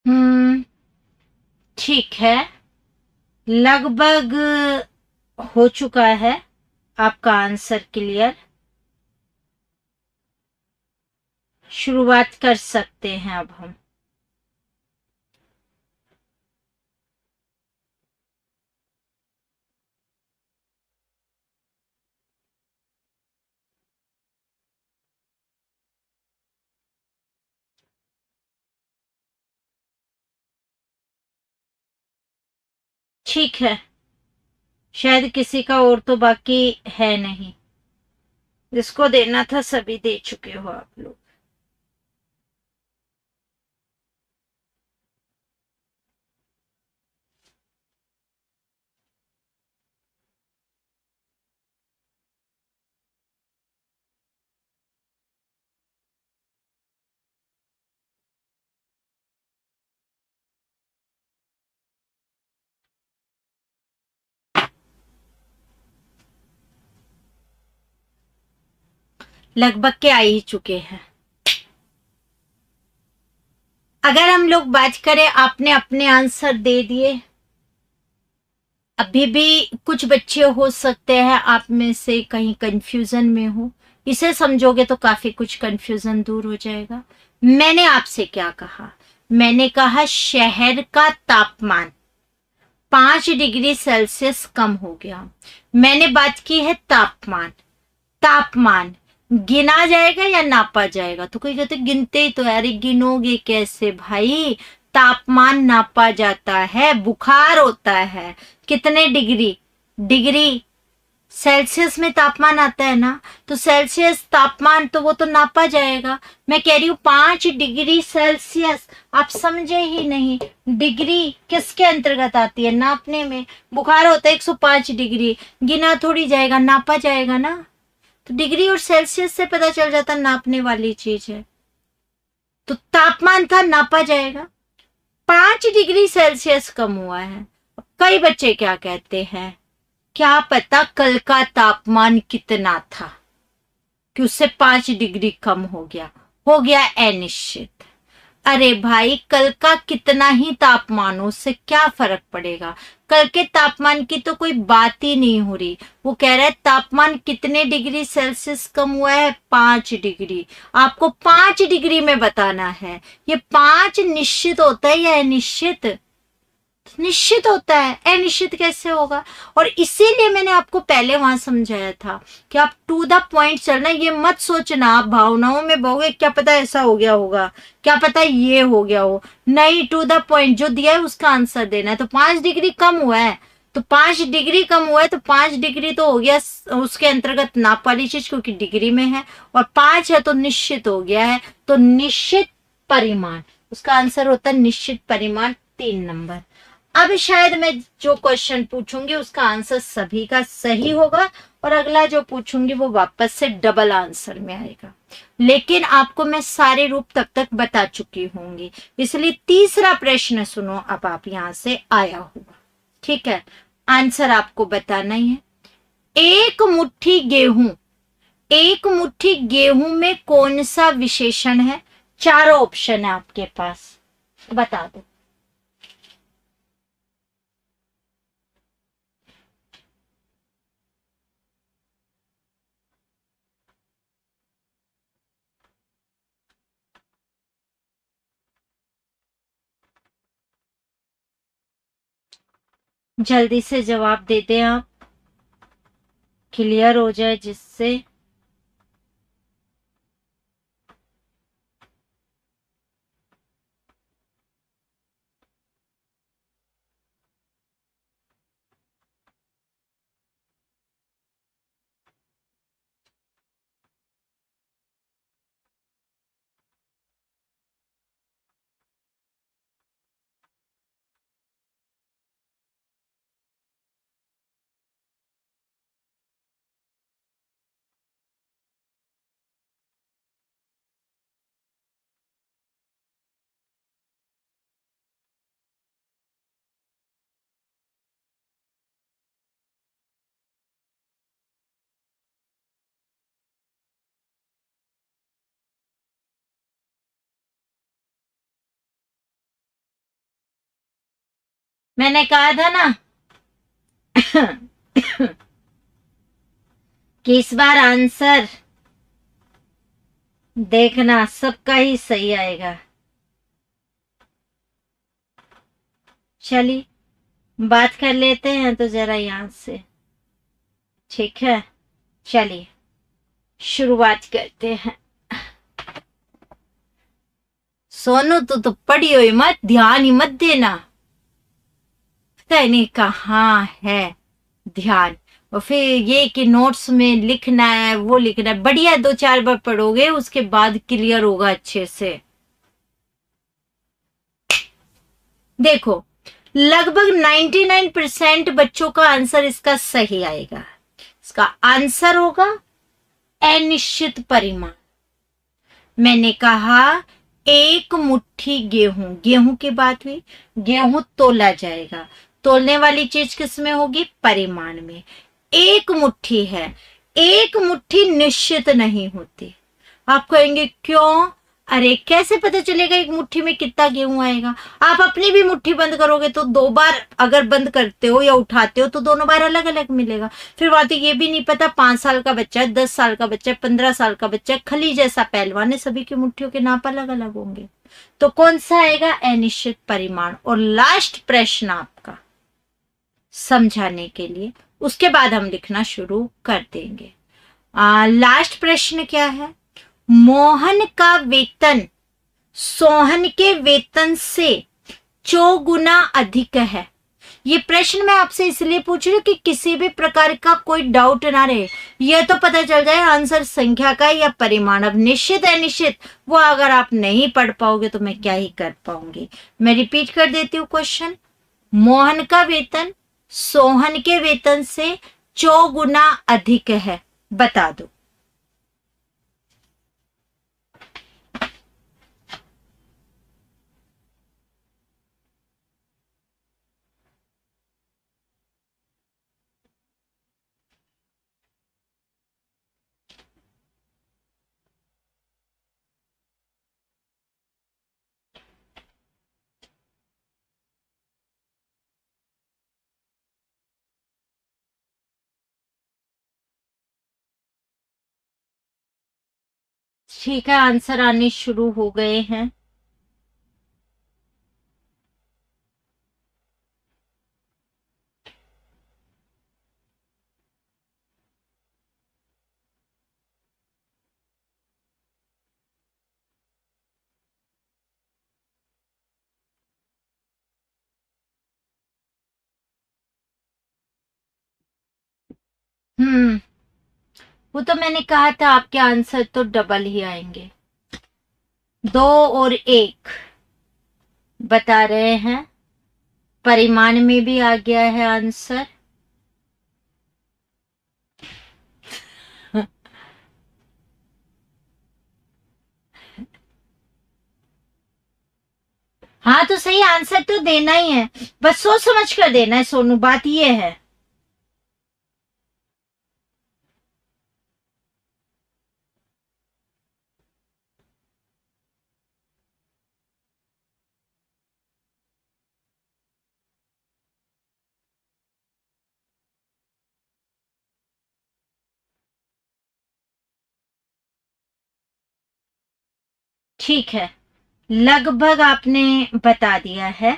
हम्म, ठीक है, लगभग हो चुका है आपका आंसर क्लियर। शुरुआत कर सकते हैं अब हम। ठीक है, शायद किसी का और तो बाकी है नहीं, जिसको देना था सभी दे चुके हो आप लोग। लगभग के आ ही चुके हैं। अगर हम लोग बात करें, आपने अपने आंसर दे दिए, अभी भी कुछ बच्चे हो सकते हैं आप में से कहीं कंफ्यूजन में हो, इसे समझोगे तो काफी कुछ कंफ्यूजन दूर हो जाएगा। मैंने आपसे क्या कहा? मैंने कहा शहर का तापमान 5 डिग्री सेल्सियस कम हो गया। मैंने बात की है तापमान। तापमान गिना जाएगा या नापा जाएगा? तो कोई कहते गिनते ही तो यार, गिनोगे कैसे भाई? तापमान नापा जाता है, बुखार होता है। कितने डिग्री? डिग्री सेल्सियस में तापमान आता है ना, तो सेल्सियस तापमान तो वो तो नापा जाएगा। मैं कह रही हूँ 5 डिग्री सेल्सियस, आप समझे ही नहीं। डिग्री किसके अंतर्गत आती है? नापने में। बुखार होता है 105 डिग्री, गिना थोड़ी जाएगा, नापा जाएगा ना। तो डिग्री और सेल्सियस से पता चल जाता नापने वाली चीज है। तो तापमान था, नापा जाएगा। 5 डिग्री सेल्सियस कम हुआ है। कई बच्चे क्या कहते हैं, क्या पता कल का तापमान कितना था कि उससे 5 डिग्री कम हो गया अनिश्चित। अरे भाई, कल का कितना ही तापमान हो, उससे क्या फर्क पड़ेगा? कल के तापमान की तो कोई बात ही नहीं हो रही। वो कह रहा है तापमान कितने डिग्री सेल्सियस कम हुआ है? 5 डिग्री। आपको 5 डिग्री में बताना है। ये 5 निश्चित होता है या अनिश्चित? निश्चित होता है, अनिश्चित कैसे होगा? और इसीलिए मैंने आपको पहले वहां समझाया था कि आप टू द पॉइंट चलना, ये मत सोचना आप भावनाओं में बहोगे, क्या पता ऐसा हो गया होगा, क्या पता ये हो गया हो। नहीं, टू द पॉइंट जो दिया है उसका आंसर देना है। तो 5 डिग्री कम हुआ है, तो 5 डिग्री कम हुआ है, तो 5 डिग्री तो हो गया उसके अंतर्गत नाप वाली चीज, क्योंकि डिग्री में है, और 5 है तो निश्चित हो गया है। तो निश्चित परिमाण, उसका आंसर होता है निश्चित परिमाण, 3 नंबर। अब शायद मैं जो क्वेश्चन पूछूंगी उसका आंसर सभी का सही होगा और अगला जो पूछूंगी वो वापस से डबल आंसर में आएगा, लेकिन आपको मैं सारे रूप तब तक बता चुकी होंगी, इसलिए तीसरा प्रश्न सुनो अब आप यहां से आया होगा। ठीक है, आंसर आपको बताना ही है। एक मुट्ठी गेहूं, एक मुट्ठी गेहूं में कौन सा विशेषण है? चारों ऑप्शन है आपके पास, बता दो। जल्दी से जवाब दे दें आप, क्लियर हो जाए जिससे। मैंने कहा था ना कि इस बार आंसर देखना सबका ही सही आएगा। चलिए बात कर लेते हैं तो जरा यहां से, ठीक है। चलिए शुरुआत करते हैं। सोनू तो पढ़ी हुई मत, ध्यान ही मत देना, पता नहीं कहाँ है ध्यान। और फिर ये कि नोट्स में लिखना है वो लिखना है, बढ़िया 2-4 बार पढ़ोगे उसके बाद क्लियर होगा अच्छे से। देखो लगभग 99% बच्चों का आंसर इसका सही आएगा। इसका आंसर होगा अनिश्चित परिमाण। मैंने कहा एक मुट्ठी गेहूं, गेहूं की बात हुई, गेहूं तोला जाएगा, तोलने वाली चीज किसमें होगी? परिमाण में। एक मुट्ठी है, एक मुट्ठी निश्चित नहीं होती। आप कहेंगे क्यों? अरे कैसे पता चलेगा एक मुट्ठी में कितना गेहूं आएगा? आप अपनी भी मुट्ठी बंद करोगे तो 2 बार अगर बंद करते हो या उठाते हो तो दोनों बार अलग अलग मिलेगा। फिर बात ये भी नहीं पता 5 साल का बच्चा है, 10 साल का बच्चा है, 15 साल का बच्चा है, खली जैसा पहलवान है, सभी की मुट्ठियों के नाप अलग अलग होंगे। तो कौन सा आएगा? अनिश्चित परिमाण। और लास्ट प्रश्न आपका समझाने के लिए, उसके बाद हम लिखना शुरू कर देंगे। लास्ट प्रश्न क्या है? मोहन का वेतन सोहन के वेतन से 4 गुना अधिक है। ये प्रश्न मैं आपसे इसलिए पूछ रही हूँ कि किसी भी प्रकार का कोई डाउट ना रहे, यह तो पता चल जाए आंसर संख्या का या परिमाण। अब निश्चित अनिश्चित वो अगर आप नहीं पढ़ पाओगे तो मैं क्या ही कर पाऊंगी। मैं रिपीट कर देती हूँ क्वेश्चन। मोहन का वेतन सोहन के वेतन से 4 गुना अधिक है, बता दो। ठीक है, आंसर आने शुरू हो गए हैं। हम्म, वो तो मैंने कहा था आपके आंसर तो डबल ही आएंगे। 2 और 1 बता रहे हैं परिमाण में भी आ गया है आंसर। हाँ तो सही आंसर तो देना ही है, बस सोच समझ कर देना है सोनू, बात ये है। ठीक है, लगभग आपने बता दिया है।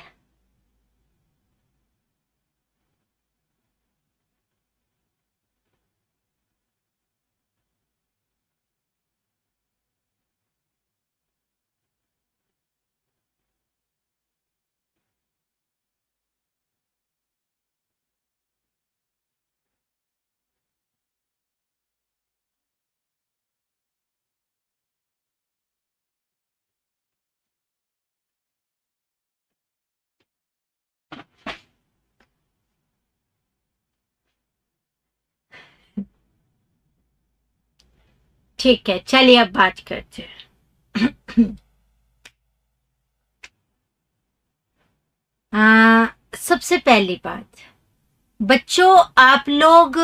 ठीक है, चलिए अब बात करते हैं। सबसे पहली बात, बच्चों आप लोग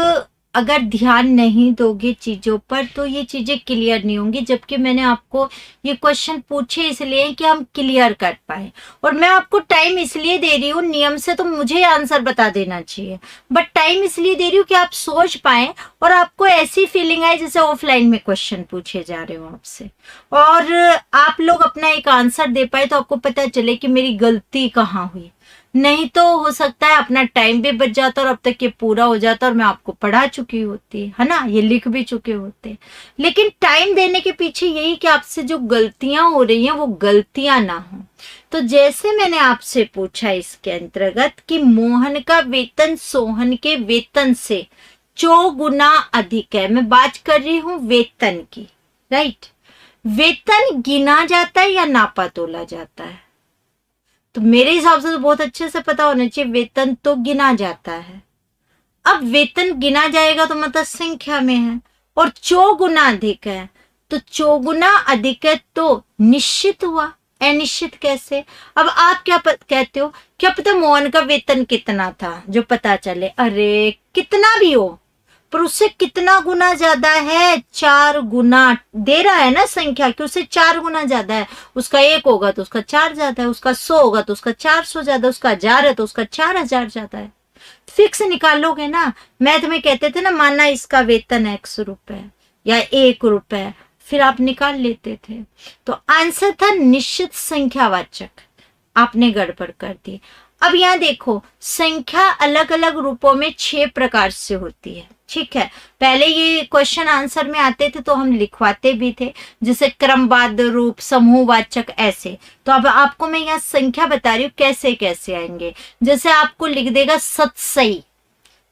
अगर ध्यान नहीं दोगे चीजों पर तो ये चीजें क्लियर नहीं होंगी, जबकि मैंने आपको ये क्वेश्चन पूछे इसलिए कि हम क्लियर कर पाए, और मैं आपको टाइम इसलिए दे रही हूँ, नियम से तो मुझे आंसर बता देना चाहिए, बट टाइम इसलिए दे रही हूँ कि आप सोच पाए और आपको ऐसी फीलिंग आए जैसे ऑफलाइन में क्वेश्चन पूछे जा रहे हो आपसे, और आप लोग अपना एक आंसर दे पाए तो आपको पता चले कि मेरी गलती कहाँ हुई। नहीं तो हो सकता है अपना टाइम भी बच जाता और अब तक ये पूरा हो जाता और मैं आपको पढ़ा चुकी होती है ना, ये लिख भी चुके होते। लेकिन टाइम देने के पीछे यही कि आपसे जो गलतियां हो रही हैं वो गलतियां ना हो। तो जैसे मैंने आपसे पूछा इसके अंतर्गत कि मोहन का वेतन सोहन के वेतन से 4 गुना अधिक है, मैं बात कर रही हूं वेतन की, राइट। वेतन गिना जाता है या नापा तोला जाता है? तो मेरे हिसाब से तो बहुत अच्छे से पता होना चाहिए, वेतन तो गिना जाता है। अब वेतन गिना जाएगा तो मतलब संख्या में है, और चौगुना अधिक है, तो चौगुना अधिक है तो निश्चित हुआ, अनिश्चित कैसे? अब आप क्या कहते हो, क्या पता मोहन का वेतन कितना था जो पता चले, अरे कितना भी हो पर उससे कितना गुना ज्यादा है, 4 गुना दे रहा है ना संख्या कि उससे 4 गुना ज्यादा है। उसका 1 होगा तो उसका 4 ज्यादा है, उसका 100 होगा तो उसका 400 ज्यादा, उसका 1000 है तो उसका 4000 ज्यादा है। फिक्स निकालोगे ना, मैथ में कहते थे ना, माना इसका वेतन है 100 रुपए या 1 रुपए, फिर आप निकाल लेते थे। तो आंसर था निश्चित संख्यावाचक, आपने गड़बड़ कर दी। अब यहाँ देखो, संख्या अलग अलग रूपों में 6 प्रकार से होती है, ठीक है। पहले ये क्वेश्चन आंसर में आते थे तो हम लिखवाते भी थे, जैसे क्रमबद्ध रूप, समूहवाचक, ऐसे। तो अब आपको मैं यहाँ संख्या बता रही हूँ कैसे कैसे आएंगे। जैसे आपको लिख देगा सतसई,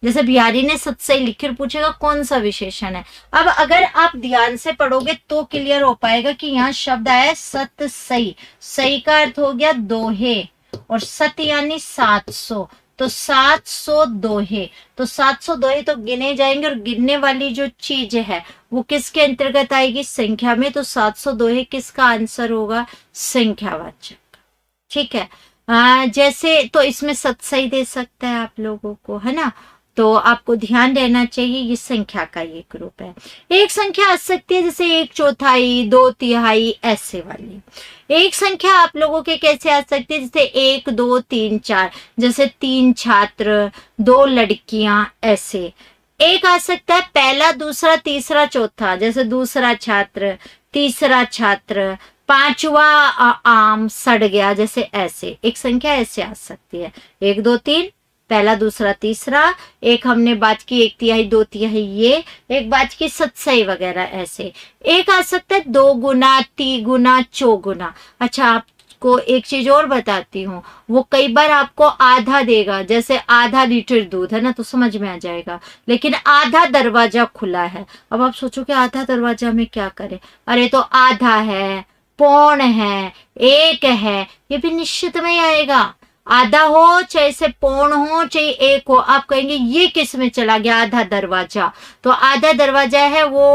जैसे बिहारी ने सतसई लिख पूछेगा कौन सा विशेषण है। अब अगर आप ध्यान से पढ़ोगे तो क्लियर हो पाएगा कि यहाँ शब्द आया सतसई, सही का अर्थ हो गया दोहे, और सत यानी 700, तो 700 दोहे, तो 700 दोहे तो गिने जाएंगे, और गिनने वाली जो चीज है वो किसके अंतर्गत आएगी, संख्या में। तो 700 दोहे किसका आंसर होगा, संख्यावाचक, ठीक है। जैसे तो इसमें सतसई दे सकता है आप लोगों को, है ना। तो आपको ध्यान देना चाहिए, ये संख्या का ये ग्रुप है। एक संख्या आ सकती है जैसे 1/4, 2/3, ऐसे वाली। एक संख्या आप लोगों के कैसे आ सकती है, जैसे 1, 2, 3, 4, जैसे 3 छात्र, 2 लड़कियां, ऐसे। एक आ सकता है पहला, दूसरा, तीसरा, चौथा, जैसे दूसरा छात्र, तीसरा छात्र, 5वां आम सड़ गया, जैसे ऐसे। एक संख्या ऐसे आ सकती है, 1, 2, 3, पहला, दूसरा, तीसरा। एक हमने बात की 1/3, 2/3, ये एक बात की सतसई वगैरह, ऐसे। एक आ सकता है 2 गुना, 3 गुना, चौगुना। अच्छा, आपको एक चीज और बताती हूँ, वो कई बार आपको आधा देगा, जैसे आधा लीटर दूध है ना, तो समझ में आ जाएगा, लेकिन आधा दरवाजा खुला है। अब आप सोचो कि आधा दरवाजा में क्या करे, अरे तो आधा है, पौन है, 1 है, ये भी निश्चित में आएगा। आधा हो चाहे से पौन हो चाहे एक हो, आप कहेंगे ये किस में चला गया, आधा दरवाजा। तो आधा दरवाजा है वो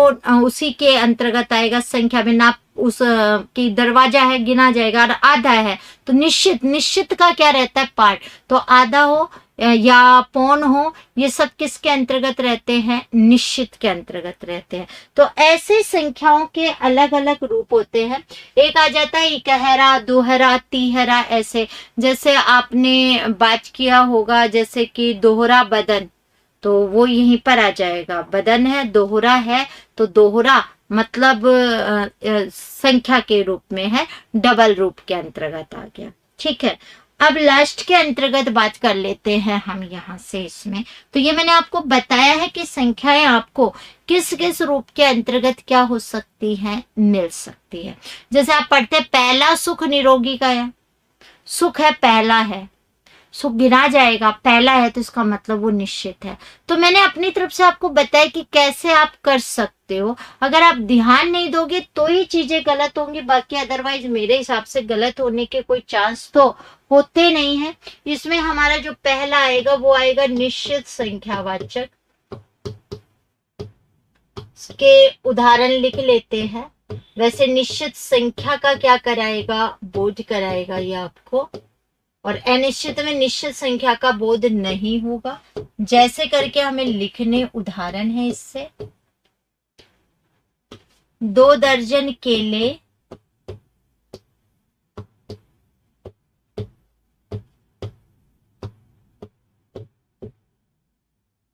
उसी के अंतर्गत आएगा, संख्या में नाप उस की दरवाजा है गिना जाएगा, और आधा है तो निश्चित, निश्चित का क्या रहता है पार्ट। तो आधा हो या पौन हो, ये सब किसके अंतर्गत रहते हैं, निश्चित के अंतर्गत रहते हैं। तो ऐसे संख्याओं के अलग अलग रूप होते हैं। एक आ जाता है इकहरा, दोहरा, तीहरा, ऐसे। जैसे आपने बात किया होगा जैसे कि दोहरा बदन, तो वो यहीं पर आ जाएगा, बदन है, दोहरा है, तो दोहरा मतलब संख्या के रूप में है, डबल रूप के अंतर्गत आ गया। ठीक है, अब लास्ट के अंतर्गत बात कर लेते हैं हम यहां से इसमें। तो ये मैंने आपको बताया है कि संख्याएं आपको किस किस रूप के अंतर्गत क्या हो सकती हैं, मिल सकती है। जैसे आप पढ़ते हैं पहला सुख निरोगी का है, सुख है, पहला है, सुख गिना जाएगा, पहला है तो इसका मतलब वो निश्चित है। तो मैंने अपनी तरफ से आपको बताया कि कैसे आप कर सकते हो। अगर आप ध्यान नहीं दोगे तो ही चीजें गलत होंगी, बाकी अदरवाइज मेरे हिसाब से गलत होने के कोई चांस तो होते नहीं है। इसमें हमारा जो पहला आएगा वो आएगा निश्चित संख्यावाचक। के उदाहरण लिख लेते हैं। वैसे निश्चित संख्या का क्या कराएगा, बोध कराएगा ये आपको, और अनिश्चित में निश्चित संख्या का बोध नहीं होगा। जैसे करके हमें लिखने, उदाहरण है इससे, 2 दर्जन केले,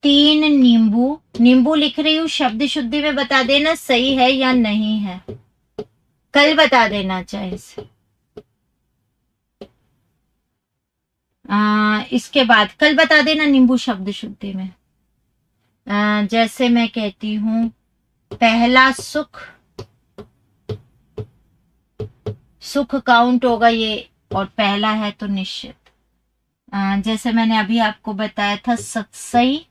3 नींबू। नींबू लिख रही हूं, शब्द शुद्धि में बता देना सही है या नहीं है, कल बता देना चाहे से। इसके बाद कल बता देना नींबू शब्द शुद्धि में। जैसे मैं कहती हूं पहला सुख, सुख काउंट होगा ये, और पहला है तो निश्चित। जैसे मैंने अभी आपको बताया था सतसई,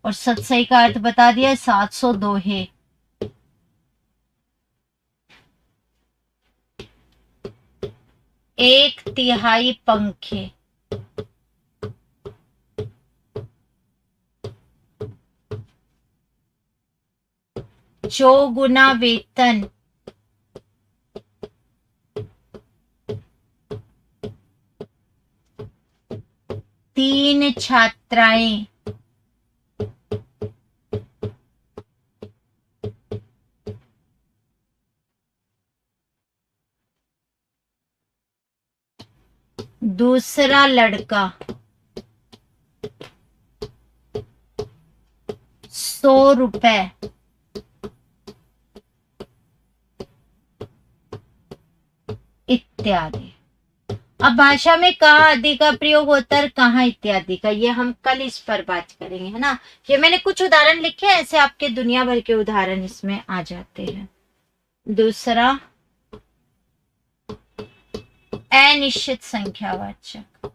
और सतसई का अर्थ बता दिया 700 दोहे। एक तिहाई पंखे, चौगुना वेतन, तीन छात्राएं, दूसरा लड़का, 100 रुपए, इत्यादि। अब भाषा में कहाँ आदि का प्रयोग होता है, कहाँ इत्यादि का, ये हम कल इस पर बात करेंगे, है ना। ये मैंने कुछ उदाहरण लिखे हैं, ऐसे आपके दुनिया भर के उदाहरण इसमें आ जाते हैं। दूसरा अनिश्चित संख्यावाचक।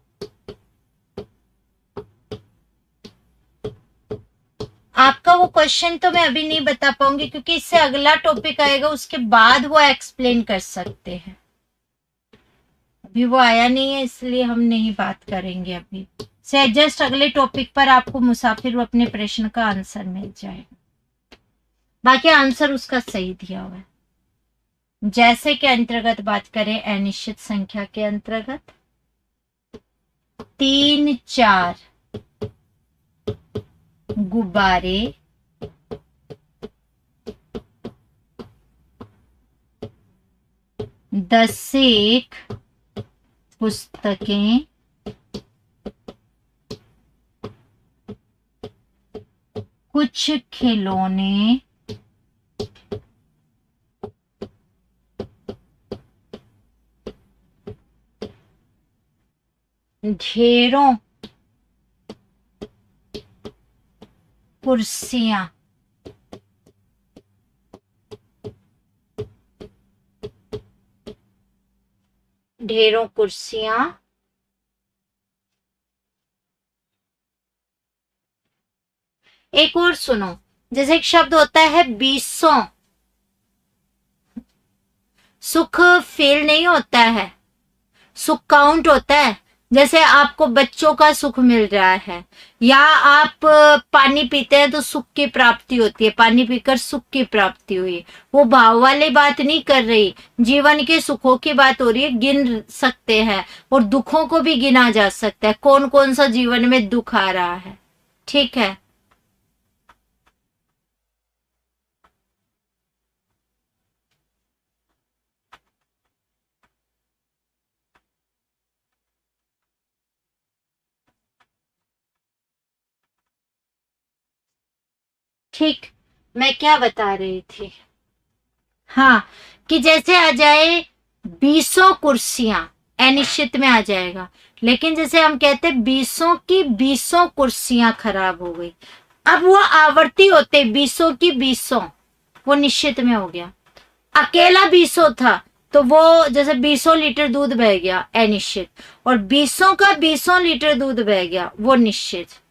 आपका वो क्वेश्चन तो मैं अभी नहीं बता पाऊंगी, क्योंकि इससे अगला टॉपिक आएगा, उसके बाद वो एक्सप्लेन कर सकते हैं। अभी वो आया नहीं है इसलिए हम नहीं बात करेंगे अभी से। जस्ट अगले टॉपिक पर आपको मुसाफिर अपने प्रश्न का आंसर मिल जाएगा, बाकी आंसर उसका सही दिया हुआ है। जैसे के अंतर्गत बात करें, अनिश्चित संख्या के अंतर्गत 3 4 गुब्बारे, 10 से 1 पुस्तकें, कुछ खिलौने, ढेरों कुर्सियां, ढेरों कुर्सियां, एक और सुनो, जैसे एक शब्द होता है 200। सुख फेल नहीं होता है, सुख काउंट होता है। जैसे आपको बच्चों का सुख मिल रहा है, या आप पानी पीते हैं तो सुख की प्राप्ति होती है, पानी पीकर सुख की प्राप्ति हुई, वो भाव वाली बात नहीं कर रही, जीवन के सुखों की बात हो रही है। गिन सकते हैं और दुखों को भी गिना जा सकता है, कौन कौन सा जीवन में दुख आ रहा है। ठीक है, ठीक। मैं क्या बता रही थी, हाँ, कि जैसे आ जाए 20 कुर्सियां, अनिश्चित में आ जाएगा, लेकिन जैसे हम कहते 20 की 20 कुर्सियां खराब हो गई, अब वो आवर्ती होते 20 की 20, वो निश्चित में हो गया। अकेला 20 था तो वो जैसे 20 लीटर दूध बह गया अनिश्चित, और 20 का 20 लीटर दूध बह गया वो निश्चित।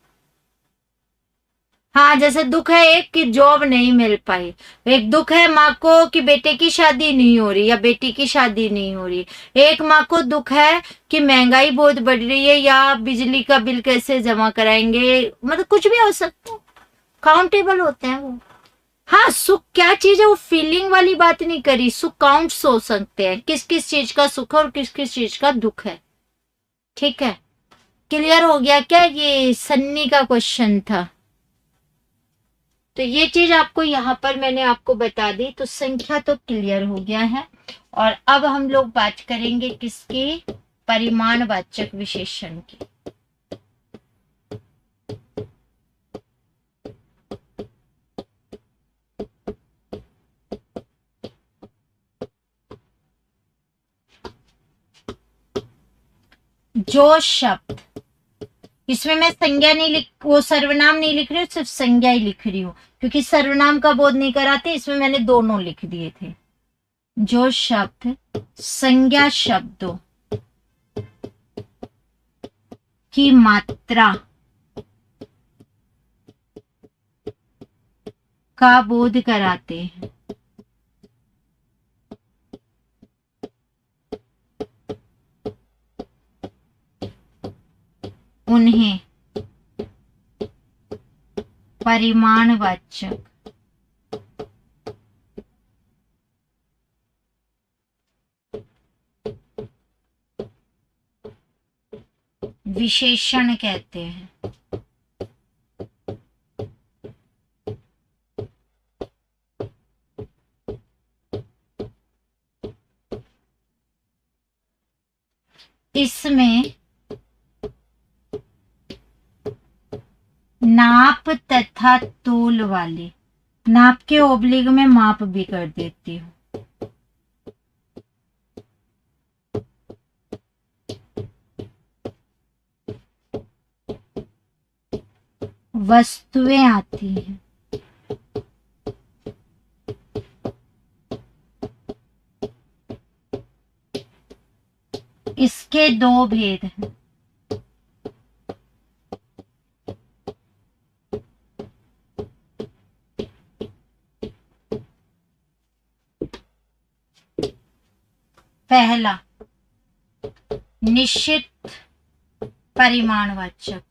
हाँ, जैसे दुख है एक कि जॉब नहीं मिल पाई, एक दुख है माँ को कि बेटे की शादी नहीं हो रही या बेटी की शादी नहीं हो रही, एक माँ को दुख है कि महंगाई बहुत बढ़ रही है या बिजली का बिल कैसे जमा कराएंगे, मतलब कुछ भी हो सकता है, काउंटेबल होते हैं वो। हाँ, सुख क्या चीज है वो फीलिंग वाली बात नहीं करी, सुख काउंट्स हो सकते हैं, किस किस चीज का सुख है और किस किस चीज का दुख है। ठीक है, क्लियर हो गया क्या? ये सन्नी का क्वेश्चन था, तो ये चीज आपको यहाँ पर मैंने आपको बता दी, तो संख्या तो क्लियर हो गया है। और अब हम लोग बात करेंगे किसकी, परिमाणवाचक विशेषण की। जो शब्द, इसमें मैं संज्ञा नहीं लिख, वो सर्वनाम नहीं लिख रही हूँ, सिर्फ संज्ञा ही लिख रही हूँ, क्योंकि सर्वनाम का बोध नहीं कराते, इसमें मैंने दोनों लिख दिए थे। जो शब्द संज्ञा शब्दों की मात्रा का बोध कराते हैं, उन्हें परिमाणवाचक विशेषण कहते हैं। इसमें नाप तथा तोल वाले, नाप के ओब्लिग में माप भी कर देती हूँ, वस्तुएं आती हैं। इसके दो भेद हैं। पहला, निश्चित परिमाणवाचक,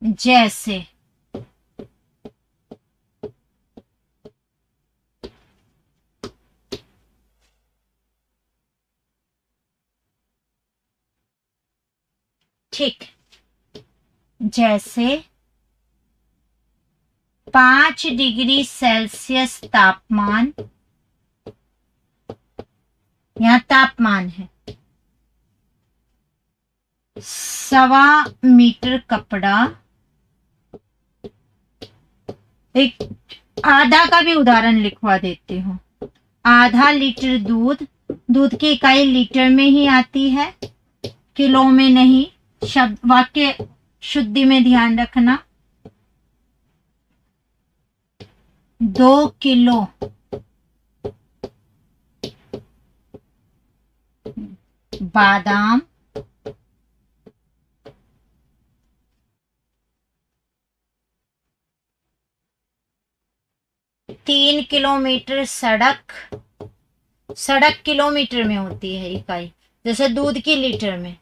जैसे ठीक, जैसे 5 डिग्री सेल्सियस तापमान, यहाँ तापमान है, 1.25 मीटर कपड़ा, एक आधा का भी उदाहरण लिखवा देती हूँ, आधा लीटर दूध, दूध की इकाई लीटर में ही आती है, किलो में नहीं, शब्द वाक्य शुद्धि में ध्यान रखना। 2 किलो बादाम, 3 किलोमीटर सड़क, सड़क किलोमीटर में होती है इकाई, जैसे दूध की लीटर में।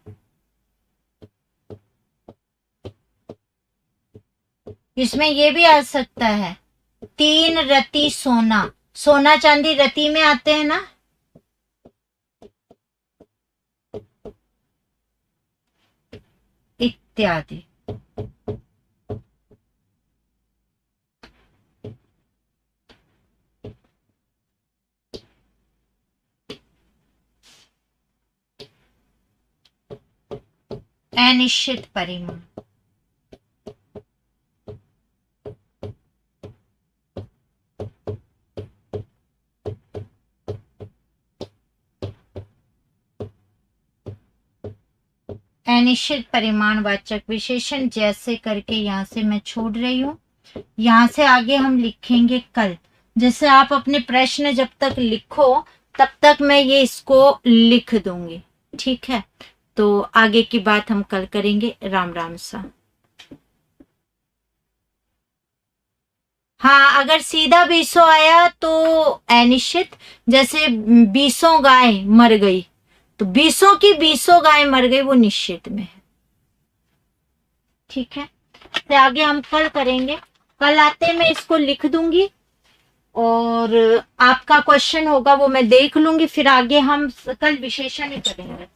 इसमें ये भी आ सकता है 3 रति सोना, सोना चांदी रति में आते हैं ना, इत्यादि। अनिश्चित परिमाण, अनिश्चित परिमाणवाचक विशेषण जैसे करके यहां से मैं छोड़ रही हूं। यहां से आगे हम लिखेंगे कल। जैसे आप अपने प्रश्न जब तक लिखो तब तक मैं ये इसको लिख दूंगी, ठीक है। तो आगे की बात हम कल करेंगे। राम राम सा। हाँ, अगर सीधा 20 आया तो अनिश्चित, जैसे 20 गाय मर गई तो 20 की 20 गाय मर गई, वो निश्चित में है, ठीक है। तो आगे हम कल करेंगे। कल आते मैं इसको लिख दूंगी और आपका क्वेश्चन होगा वो मैं देख लूंगी, फिर आगे हम कल विशेषण ही करेंगे।